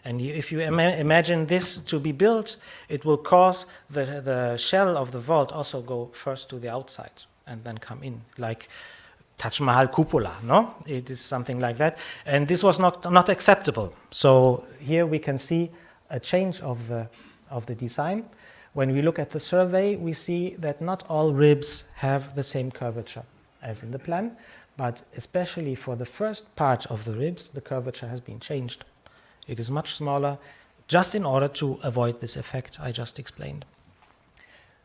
And if you imagine this to be built, it will cause the shell of the vault also go first to the outside and then come in, like Taj Mahal cupola, no? It is something like that. And this was not acceptable. So here we can see a change of the design. When we look at the survey, we see that not all ribs have the same curvature as in the plan, but especially for the first part of the ribs, the curvature has been changed. It is much smaller, just in order to avoid this effect I just explained.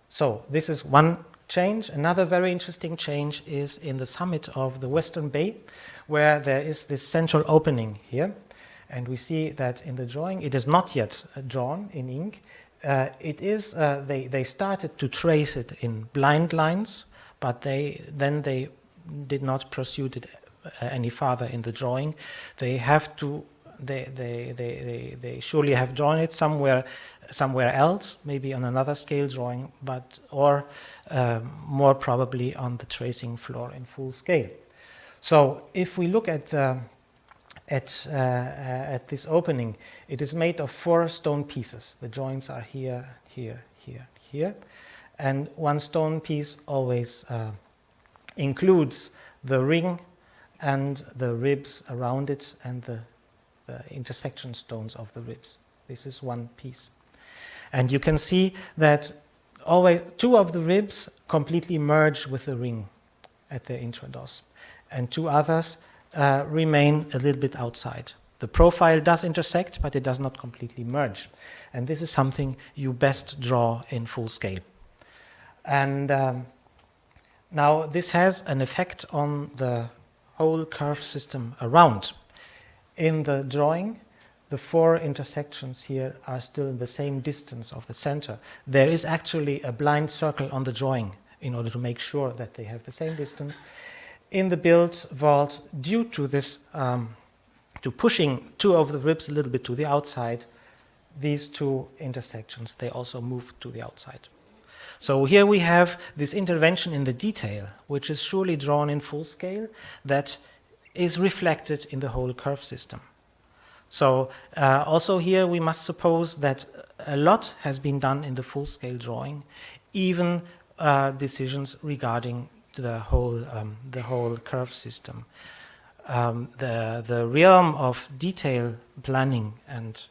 So this is one change. Another very interesting change is in the summit of the Western Bay, where there is this central opening here. And we see that in the drawing, it is not yet drawn in ink. It is. They started to trace it in blind lines, but they did not pursue it any farther in the drawing. They have to. They surely have drawn it somewhere else, maybe on another scale drawing, or more probably on the tracing floor in full scale. So if we look at this opening, it is made of 4 stone pieces. The joints are here, here, here, here. And one stone piece always includes the ring and the ribs around it and the intersection stones of the ribs. This is one piece. And you can see that always 2 of the ribs completely merge with the ring at their intrados, and 2 others remain a little bit outside. The profile does intersect, but it does not completely merge. And this is something you best draw in full scale. And now this has an effect on the whole curve system around. In the drawing, the 4 intersections here are still in the same distance of the center. There is actually a blind circle on the drawing in order to make sure that they have the same distance. In the built vault, due to this, to pushing 2 of the ribs a little bit to the outside, these 2 intersections, they also move to the outside. So here we have this intervention in the detail, which is surely drawn in full scale, that is reflected in the whole curve system. So also here we must suppose that a lot has been done in the full-scale drawing, even decisions regarding the whole curve system. The realm of detail planning and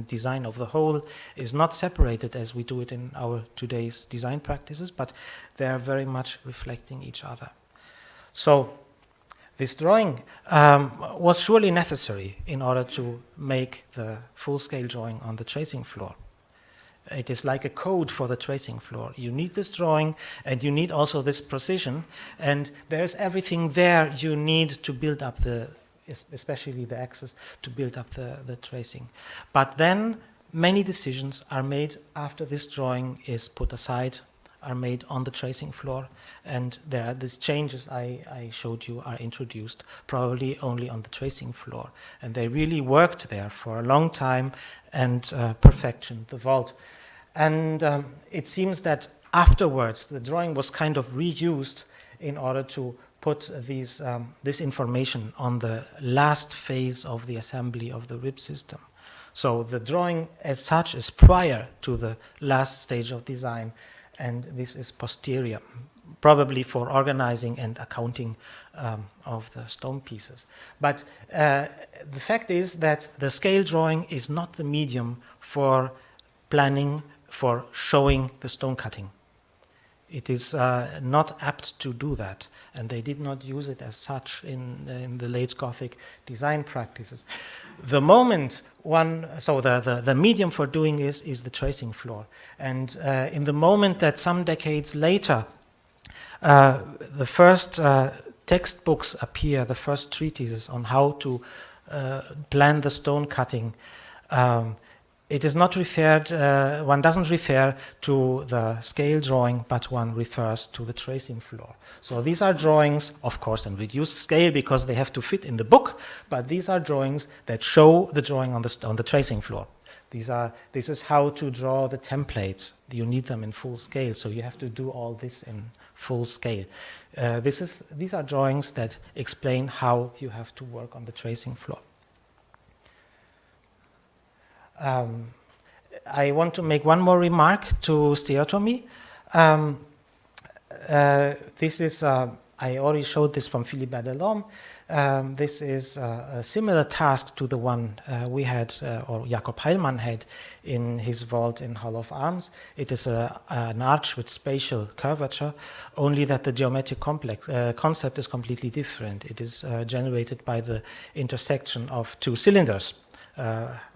design of the whole is not separated as we do it in our today's design practices, but they are very much reflecting each other. So this drawing was surely necessary in order to make the full-scale drawing on the tracing floor. It is like a code for the tracing floor. You need this drawing, and you need also this precision, and there's everything there you need to build up especially the axis, to build up the tracing. But then many decisions are made after this drawing is put aside, are made on the tracing floor, and there are these changes I showed you are introduced probably only on the tracing floor, and they really worked there for a long time and perfected the vault. And it seems that afterwards the drawing was kind of reused in order to put this information on the last phase of the assembly of the rib system. So the drawing as such is prior to the last stage of design, and this is posterior, probably for organizing and accounting of the stone pieces. But the fact is that the scale drawing is not the medium for planning, for showing the stone cutting. It is not apt to do that, and they did not use it as such in the late Gothic design practices. The moment the medium for doing is the tracing floor, and in the moment that some decades later, the first textbooks appear, the first treatises on how to plan the stone cutting. It is not referred, one doesn't refer to the scale drawing, but one refers to the tracing floor. So these are drawings, of course, in reduced scale because they have to fit in the book, but these are drawings that show the drawing on the tracing floor. This is how to draw the templates. You need them in full scale, so you have to do all this in full scale. These are drawings that explain how you have to work on the tracing floor. I want to make one more remark to stereotomy. This is, I already showed this from Philibert Delorme. This is a similar task to the one we had, or Jakob Heilmann had in his vault in Hall of Arms. It is an arch with spatial curvature, only that the geometric concept is completely different. It is generated by the intersection of 2 cylinders.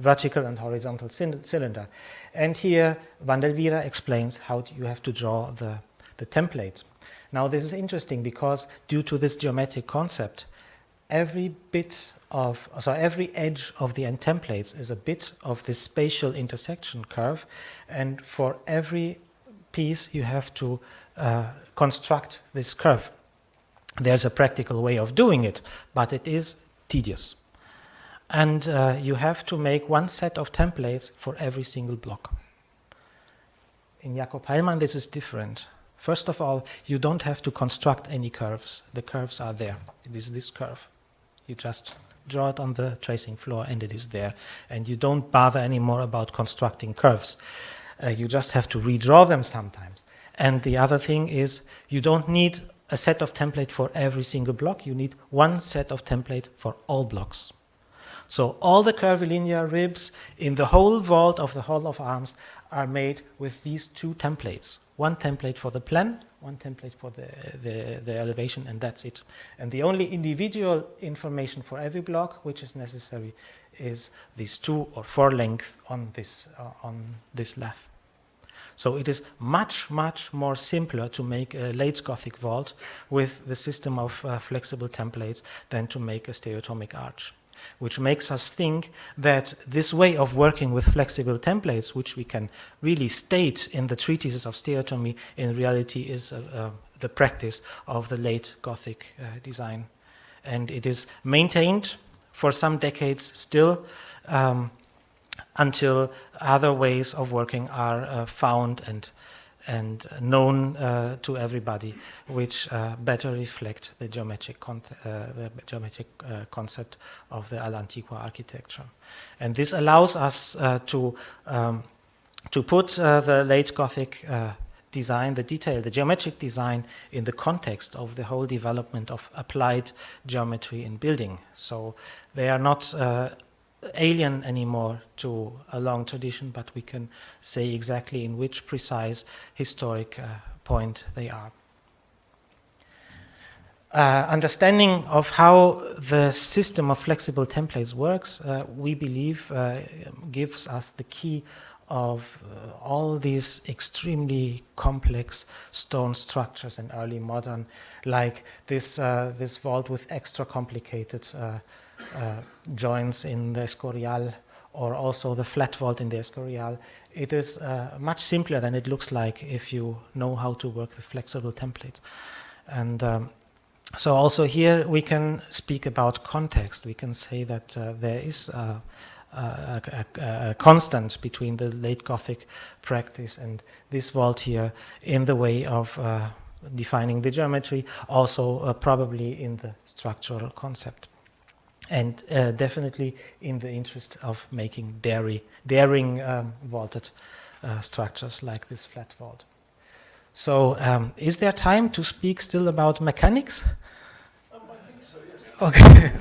Vertical and horizontal cylinder. And here Van der Wiera explains how you have to draw the template. Now this is interesting because due to this geometric concept, every edge of the end templates is a bit of this spatial intersection curve, and for every piece you have to construct this curve. There's a practical way of doing it, but it is tedious. And you have to make one set of templates for every single block. In Jakob Heilmann, this is different. First of all, you don't have to construct any curves. The curves are there. It is this curve. You just draw it on the tracing floor and it is there. And you don't bother anymore about constructing curves. You just have to redraw them sometimes. And the other thing is you don't need a set of template for every single block. You need one set of template for all blocks. So all the curvilinear ribs in the whole vault of the Hall of Arms are made with these 2 templates. One template for the plan, one template for the elevation, and that's it. And the only individual information for every block which is necessary is these 2 or 4 length on this lath. So it is much, much more simpler to make a late Gothic vault with the system of flexible templates than to make a stereotomic arch. which makes us think that this way of working with flexible templates, which we can really state in the treatises of stereotomy, in reality is the practice of the late Gothic design. And it is maintained for some decades still, until other ways of working are found and known to everybody, which better reflect the geometric concept of the Al-Antiqua architecture. And this allows us to put the late Gothic design, the geometric design, in the context of the whole development of applied geometry in building. So they are not alien anymore to a long tradition, but we can say exactly in which precise historic point they are. Understanding of how the system of flexible templates works, we believe, gives us the key of all these extremely complex stone structures in early modern, like this vault with extra complicated joints in the Escorial, or also the flat vault in the Escorial. It is much simpler than it looks like if you know how to work with flexible templates. And so also here we can speak about context. We can say that there is a constant between the late Gothic practice and this vault here in the way of defining the geometry, also probably in the structural concept. And definitely in the interest of making daring vaulted structures like this flat vault. So is there time to speak still about mechanics? I think so, yes. Okay.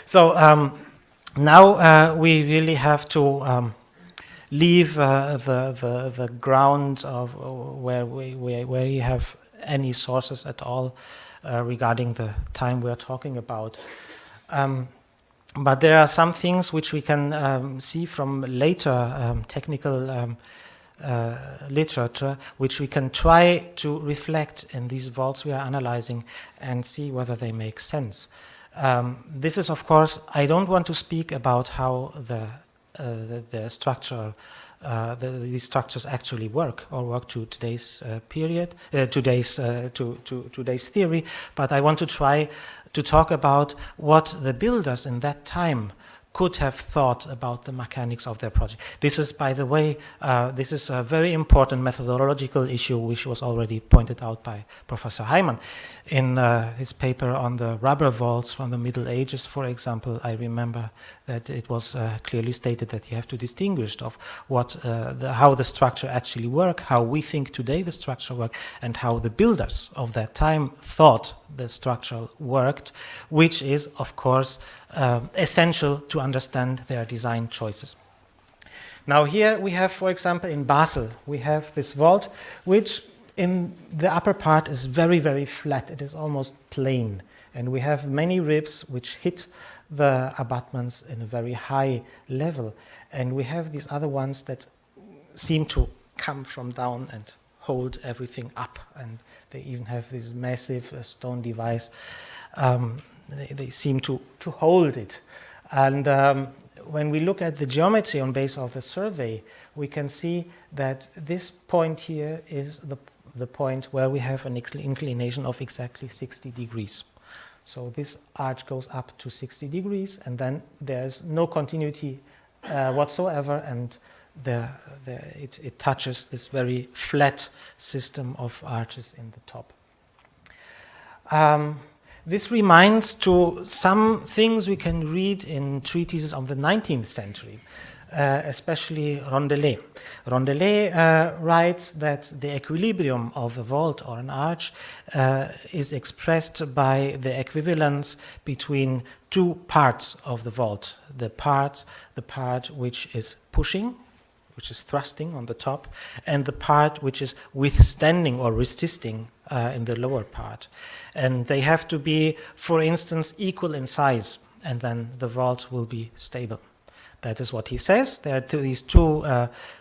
So now we really have to leave the ground of where we have any sources at all regarding the time we are talking about. But there are some things which we can see from later technical literature, which we can try to reflect in these vaults we are analyzing and see whether they make sense. This is, of course, I don't want to speak about how the structural these structures actually work to today's period, today's theory, but I want to try to talk about what the builders in that time could have thought about the mechanics of their project. This is, by the way, this is a very important methodological issue which was already pointed out by Professor Heimann in his paper on the rubber vaults from the Middle Ages, for example. I remember that it was clearly stated that you have to distinguish of what how the structure actually work, how we think today the structure work, and how the builders of that time thought the structure worked, which is, of course, essential to understand their design choices. Now here we have, for example, in Basel, we have this vault, which in the upper part is very, very flat. It is almost plain. And we have many ribs which hit the abutments in a very high level. And we have these other ones that seem to come from down and hold everything up. And they even have this massive stone device. They seem to hold it. And when we look at the geometry on base of the survey, we can see that this point here is the point where we have an inclination of exactly 60 degrees. So this arch goes up to 60 degrees, and then there's no continuity whatsoever, and it touches this very flat system of arches in the top. This reminds to some things we can read in treatises of the 19th century, especially Rondelet. Rondelet writes that the equilibrium of a vault or an arch is expressed by the equivalence between two parts of the vault. The part which is pushing, which is thrusting on the top, and the part which is withstanding or resisting in the lower part. And they have to be, for instance, equal in size, and then the vault will be stable. That is what he says. There are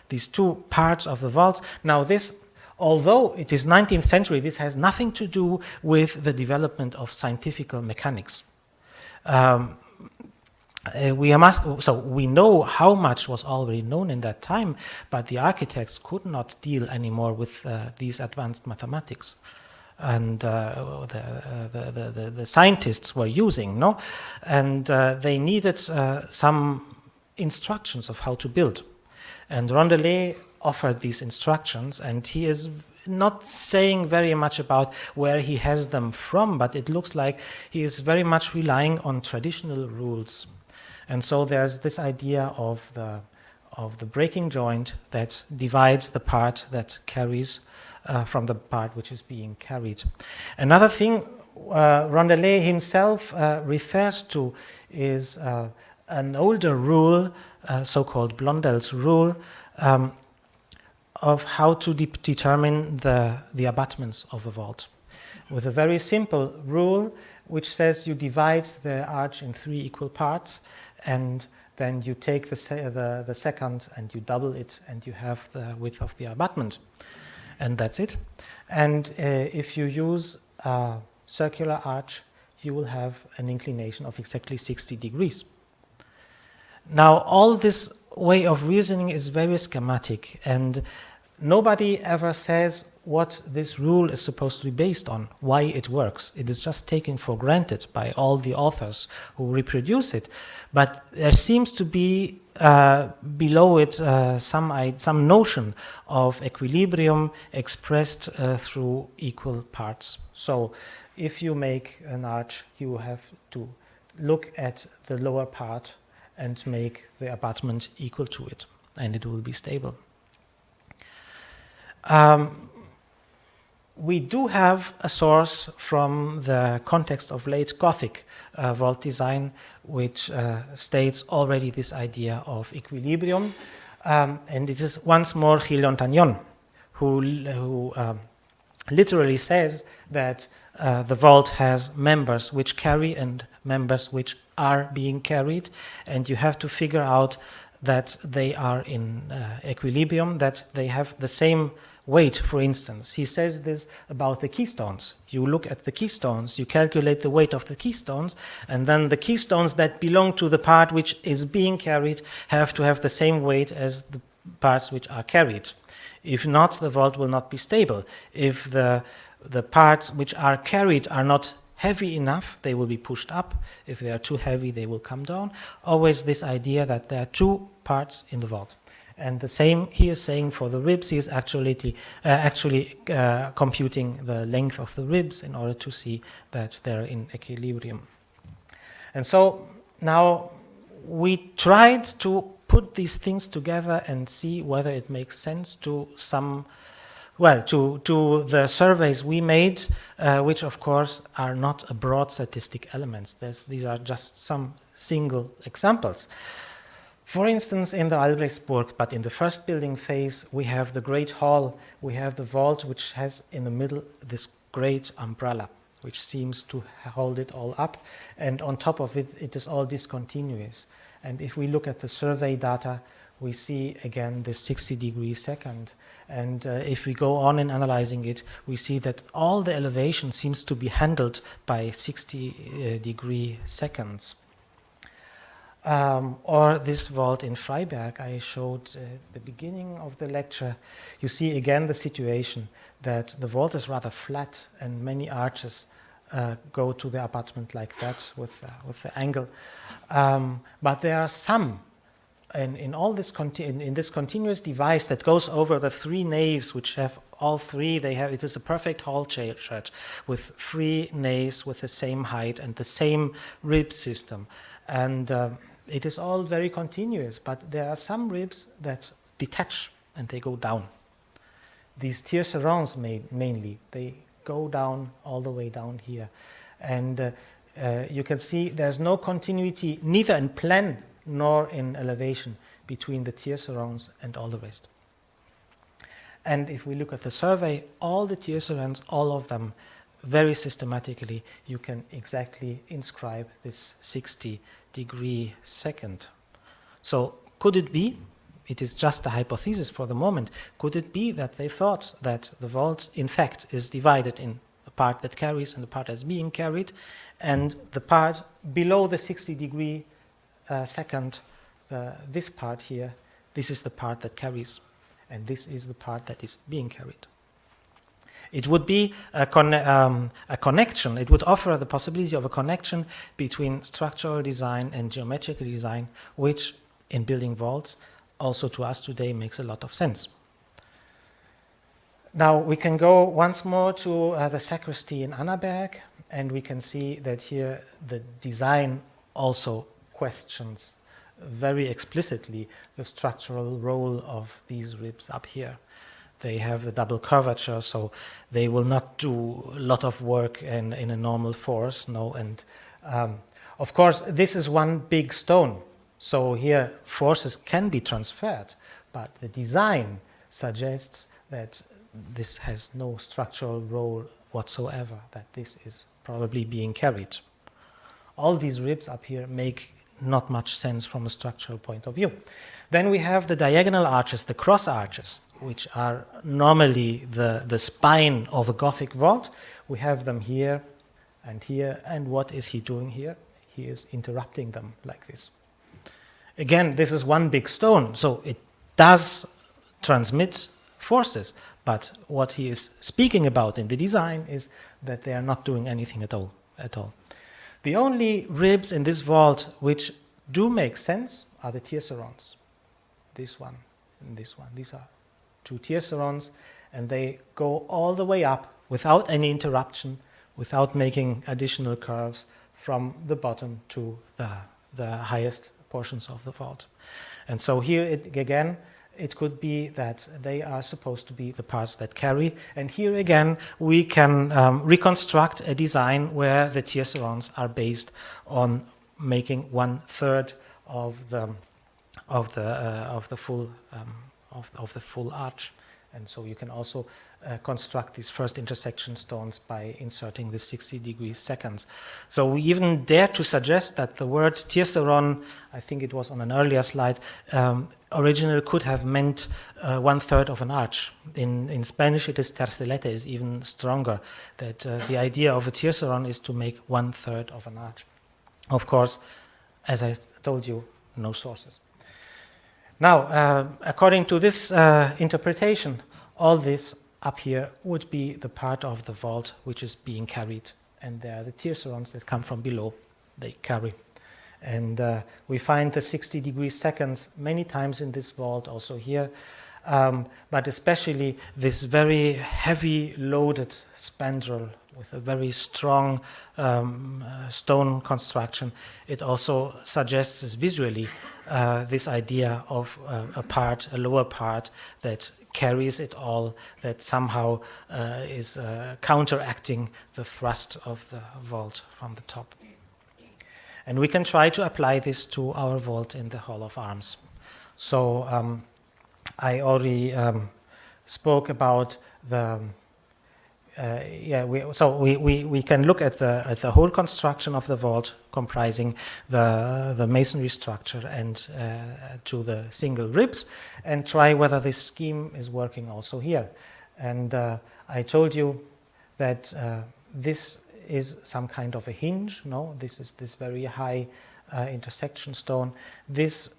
these two parts of the vaults. Now this, although it is 19th century, this has nothing to do with the development of scientific mechanics. So we know how much was already known in that time, but the architects could not deal anymore with these advanced mathematics, and the scientists were using, no, and they needed some instructions of how to build, and Rondelet offered these instructions, and he is not saying very much about where he has them from, but it looks like he is very much relying on traditional rules. And so there's this idea of the breaking joint that divides the part that carries from the part which is being carried. Another thing Rondelet himself refers to is an older rule, so-called Blondel's rule, of how to determine the abutments of a vault, with a very simple rule which says you divide the arch in 3 equal parts, and then you take the second and you double it, and you have the width of the abutment, and that's it. And if you use a circular arch, you will have an inclination of exactly 60 degrees. Now, all this way of reasoning is very schematic, and nobody ever says what this rule is supposed to be based on, why it works. It is just taken for granted by all the authors who reproduce it. But there seems to be below it some notion of equilibrium expressed through equal parts. So if you make an arch, you have to look at the lower part and make the abutment equal to it, and it will be stable. We do have a source from the context of late Gothic vault design, which states already this idea of equilibrium, and it is once more Gillon-Tagnon who literally says that the vault has members which carry and members which are being carried, and you have to figure out that they are in equilibrium, that they have the same weight, for instance. He says this about the keystones. You look at the keystones, you calculate the weight of the keystones, and then the keystones that belong to the part which is being carried have to have the same weight as the parts which are carried. If not, the vault will not be stable. If the parts which are carried are not heavy enough, they will be pushed up. If they are too heavy, they will come down. Always this idea that there are 2 parts in the vault. And the same he is saying for the ribs. He is actually computing the length of the ribs in order to see that they're in equilibrium. And so now we tried to put these things together and see whether it makes sense to to the surveys we made, which of course are not a broad statistic elements. These are just some single examples. For instance, in the Albrechtsburg, but in the first building phase, we have the great hall, we have the vault which has in the middle this great umbrella, which seems to hold it all up, and on top of it, it is all discontinuous. And if we look at the survey data, we see again this 60 degree second. And if we go on in analyzing it, we see that all the elevation seems to be handled by 60 degree seconds. Or this vault in Freiberg I showed at the beginning of the lecture. You see again the situation that the vault is rather flat and many arches go to the abutment like that with the angle. But there are some in all this in this continuous device that goes over the 3 naves, which have all 3. It is a perfect hall church with 3 naves with the same height and the same rib system, and it is all very continuous. But there are some ribs that detach and they go down. These tiercerons mainly, they go down all the way down here, and you can see there's no continuity neither in plan nor in elevation between the tiercerons and all the rest. And if we look at the survey, all the tiercerons, all of them, very systematically, you can exactly inscribe this 60 degree second. So could it be, it is just a hypothesis for the moment, could it be that they thought that the vault in fact is divided in a part that carries and the part that's being carried, and the part below the 60 degree second, this part here, this is the part that carries, and this is the part that is being carried. It would be a connection. It would offer the possibility of a connection between structural design and geometrical design, which in building vaults also to us today makes a lot of sense. Now we can go once more to the sacristy in Annaberg, and we can see that here the design also questions very explicitly the structural role of these ribs up here. They have the double curvature, so they will not do a lot of work in a normal force. No, and of course this is one big stone, so here forces can be transferred, but the design suggests that this has no structural role whatsoever, that this is probably being carried. All these ribs up here make not much sense from a structural point of view. Then we have the diagonal arches, the cross arches, which are normally the spine of a Gothic vault. We have them here, and what is he doing here? He is interrupting them like this. Again, this is one big stone, so it does transmit forces, but what he is speaking about in the design is that they are not doing anything at all. The only ribs in this vault which do make sense are the tiercerons. This one and this one. These are two tiercerons, and they go all the way up without any interruption, without making additional curves from the bottom to the highest portions of the vault. And so here again, it could be that they are supposed to be the parts that carry. And here again, we can reconstruct a design where the tiercerons are based on making 1/3 of the full arch. And so you can also construct these first intersection stones by inserting the 60 degrees seconds. So we even dare to suggest that the word tierceron, I think it was on an earlier slide, originally could have meant 1/3 of an arch. In Spanish it is tercelete, is even stronger, that the idea of a tierceron is to make 1/3 of an arch. Of course, as I told you, no sources. Now, according to this interpretation, all this up here would be the part of the vault which is being carried, and there are the tiercerons that come from below, they carry. And we find the 60 degrees seconds many times in this vault, also here, but especially this very heavy loaded spandrel with a very strong stone construction. It also suggests visually this idea of a lower part that carries it all, that somehow is counteracting the thrust of the vault from the top. And we can try to apply this to our vault in the Hall of Arms. So I already spoke about the we can look at the whole construction of the vault, comprising the masonry structure and to the single ribs, and try whether this scheme is working also here. And I told you that this is some kind of a hinge. No, this is this very high intersection stone. This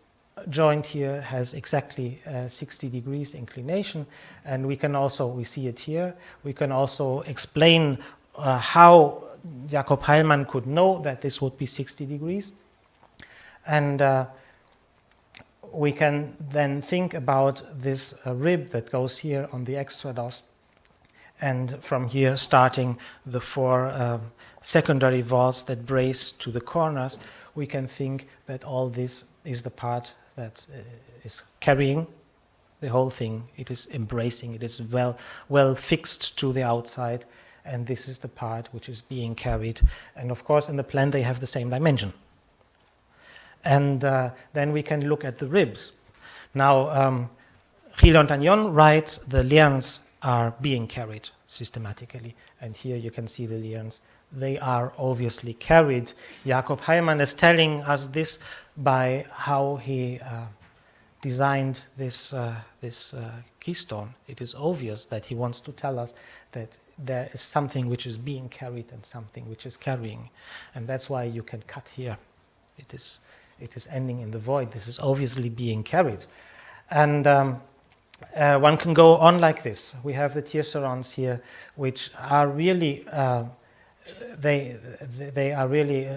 joint here has exactly 60 degrees inclination, and we can also, we see it here, we can also explain how Jakob Heilmann could know that this would be 60 degrees. And we can then think about this rib that goes here on the extrados, and from here starting the 4 secondary vaults that brace to the corners, we can think that all this is the part that is carrying the whole thing. It is embracing, it is well fixed to the outside, and this is the part which is being carried. And of course in the plan they have the same dimension. And then we can look at the ribs. Now Gil Antagnon writes the liens are being carried systematically, and here you can see the liens. They are obviously carried. Jakob Heilmann is telling us this by how he designed this keystone. It is obvious that he wants to tell us that there is something which is being carried and something which is carrying. And that's why you can cut here. It is it is ending in the void. This is obviously being carried. And one can go on like this. We have the tiercerons here, which are really, they are really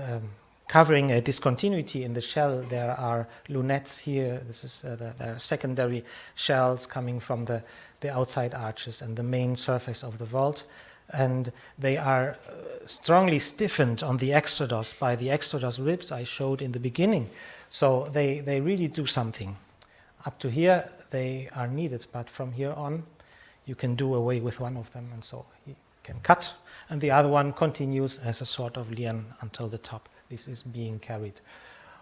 covering a discontinuity in the shell. There are lunettes here. This is there are secondary shells coming from the outside arches and the main surface of the vault. And they are strongly stiffened on the extrados by the extrados ribs I showed in the beginning. So they really do something. Up to here, they are needed, but from here on, you can do away with one of them, and so you can cut, and the other one continues as a sort of lian until the top. This is being carried.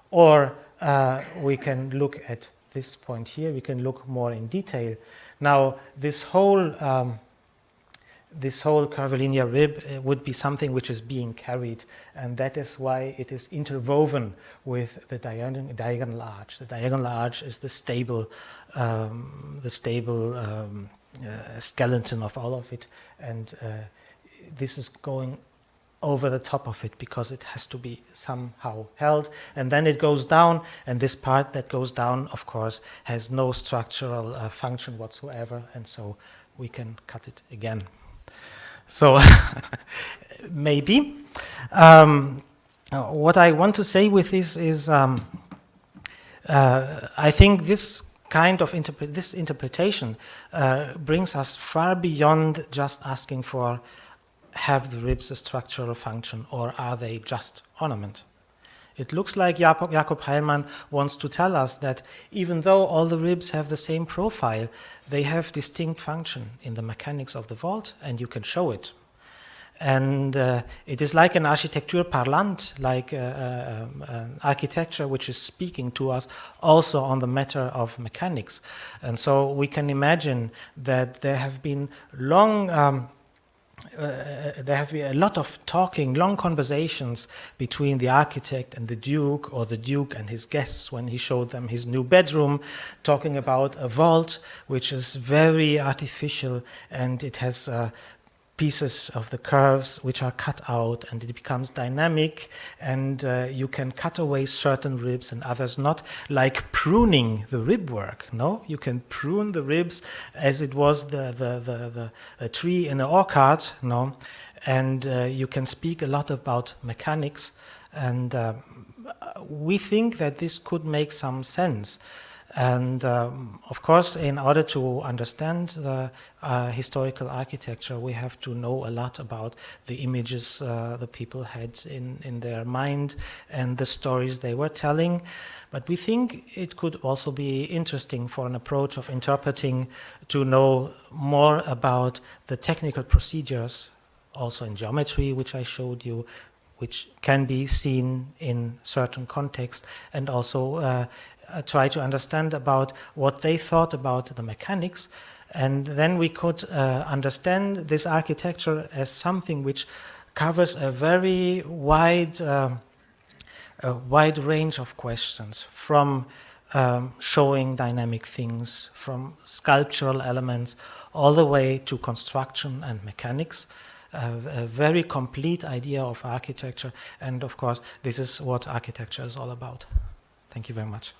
Or we can look at this point here. We can look more in detail. Now, this whole curvilinear rib would be something which is being carried, and that is why it is interwoven with the diagonal arch. The diagonal arch is the stable skeleton of all of it, and this is going over the top of it because it has to be somehow held, and then it goes down, and this part that goes down, of course, has no structural function whatsoever, and so we can cut it again. So maybe what I want to say with this is I think this kind of interpretation brings us far beyond just asking for, have the ribs a structural function or are they just ornament? It looks like Jakob Heilmann wants to tell us that even though all the ribs have the same profile, they have distinct function in the mechanics of the vault, and you can show it. And it is like an architecture parlante, like architecture which is speaking to us also on the matter of mechanics. And so we can imagine that there have been there have been a lot of talking, long conversations between the architect and the duke, or the duke and his guests when he showed them his new bedroom, talking about a vault which is very artificial, and it has pieces of the curves which are cut out, and it becomes dynamic, and you can cut away certain ribs and others not, like pruning the rib work. No, you can prune the ribs as it was the tree in an orchard. No, and you can speak a lot about mechanics, and we think that this could make some sense. And of course, in order to understand the historical architecture, we have to know a lot about the images the people had in their mind and the stories they were telling. But we think it could also be interesting for an approach of interpreting to know more about the technical procedures, also in geometry, which I showed you, which can be seen in certain contexts, and also try to understand about what they thought about the mechanics, and then we could understand this architecture as something which covers a very wide range of questions, from showing dynamic things, from sculptural elements, all the way to construction and mechanics. A very complete idea of architecture, and of course, this is what architecture is all about. Thank you very much.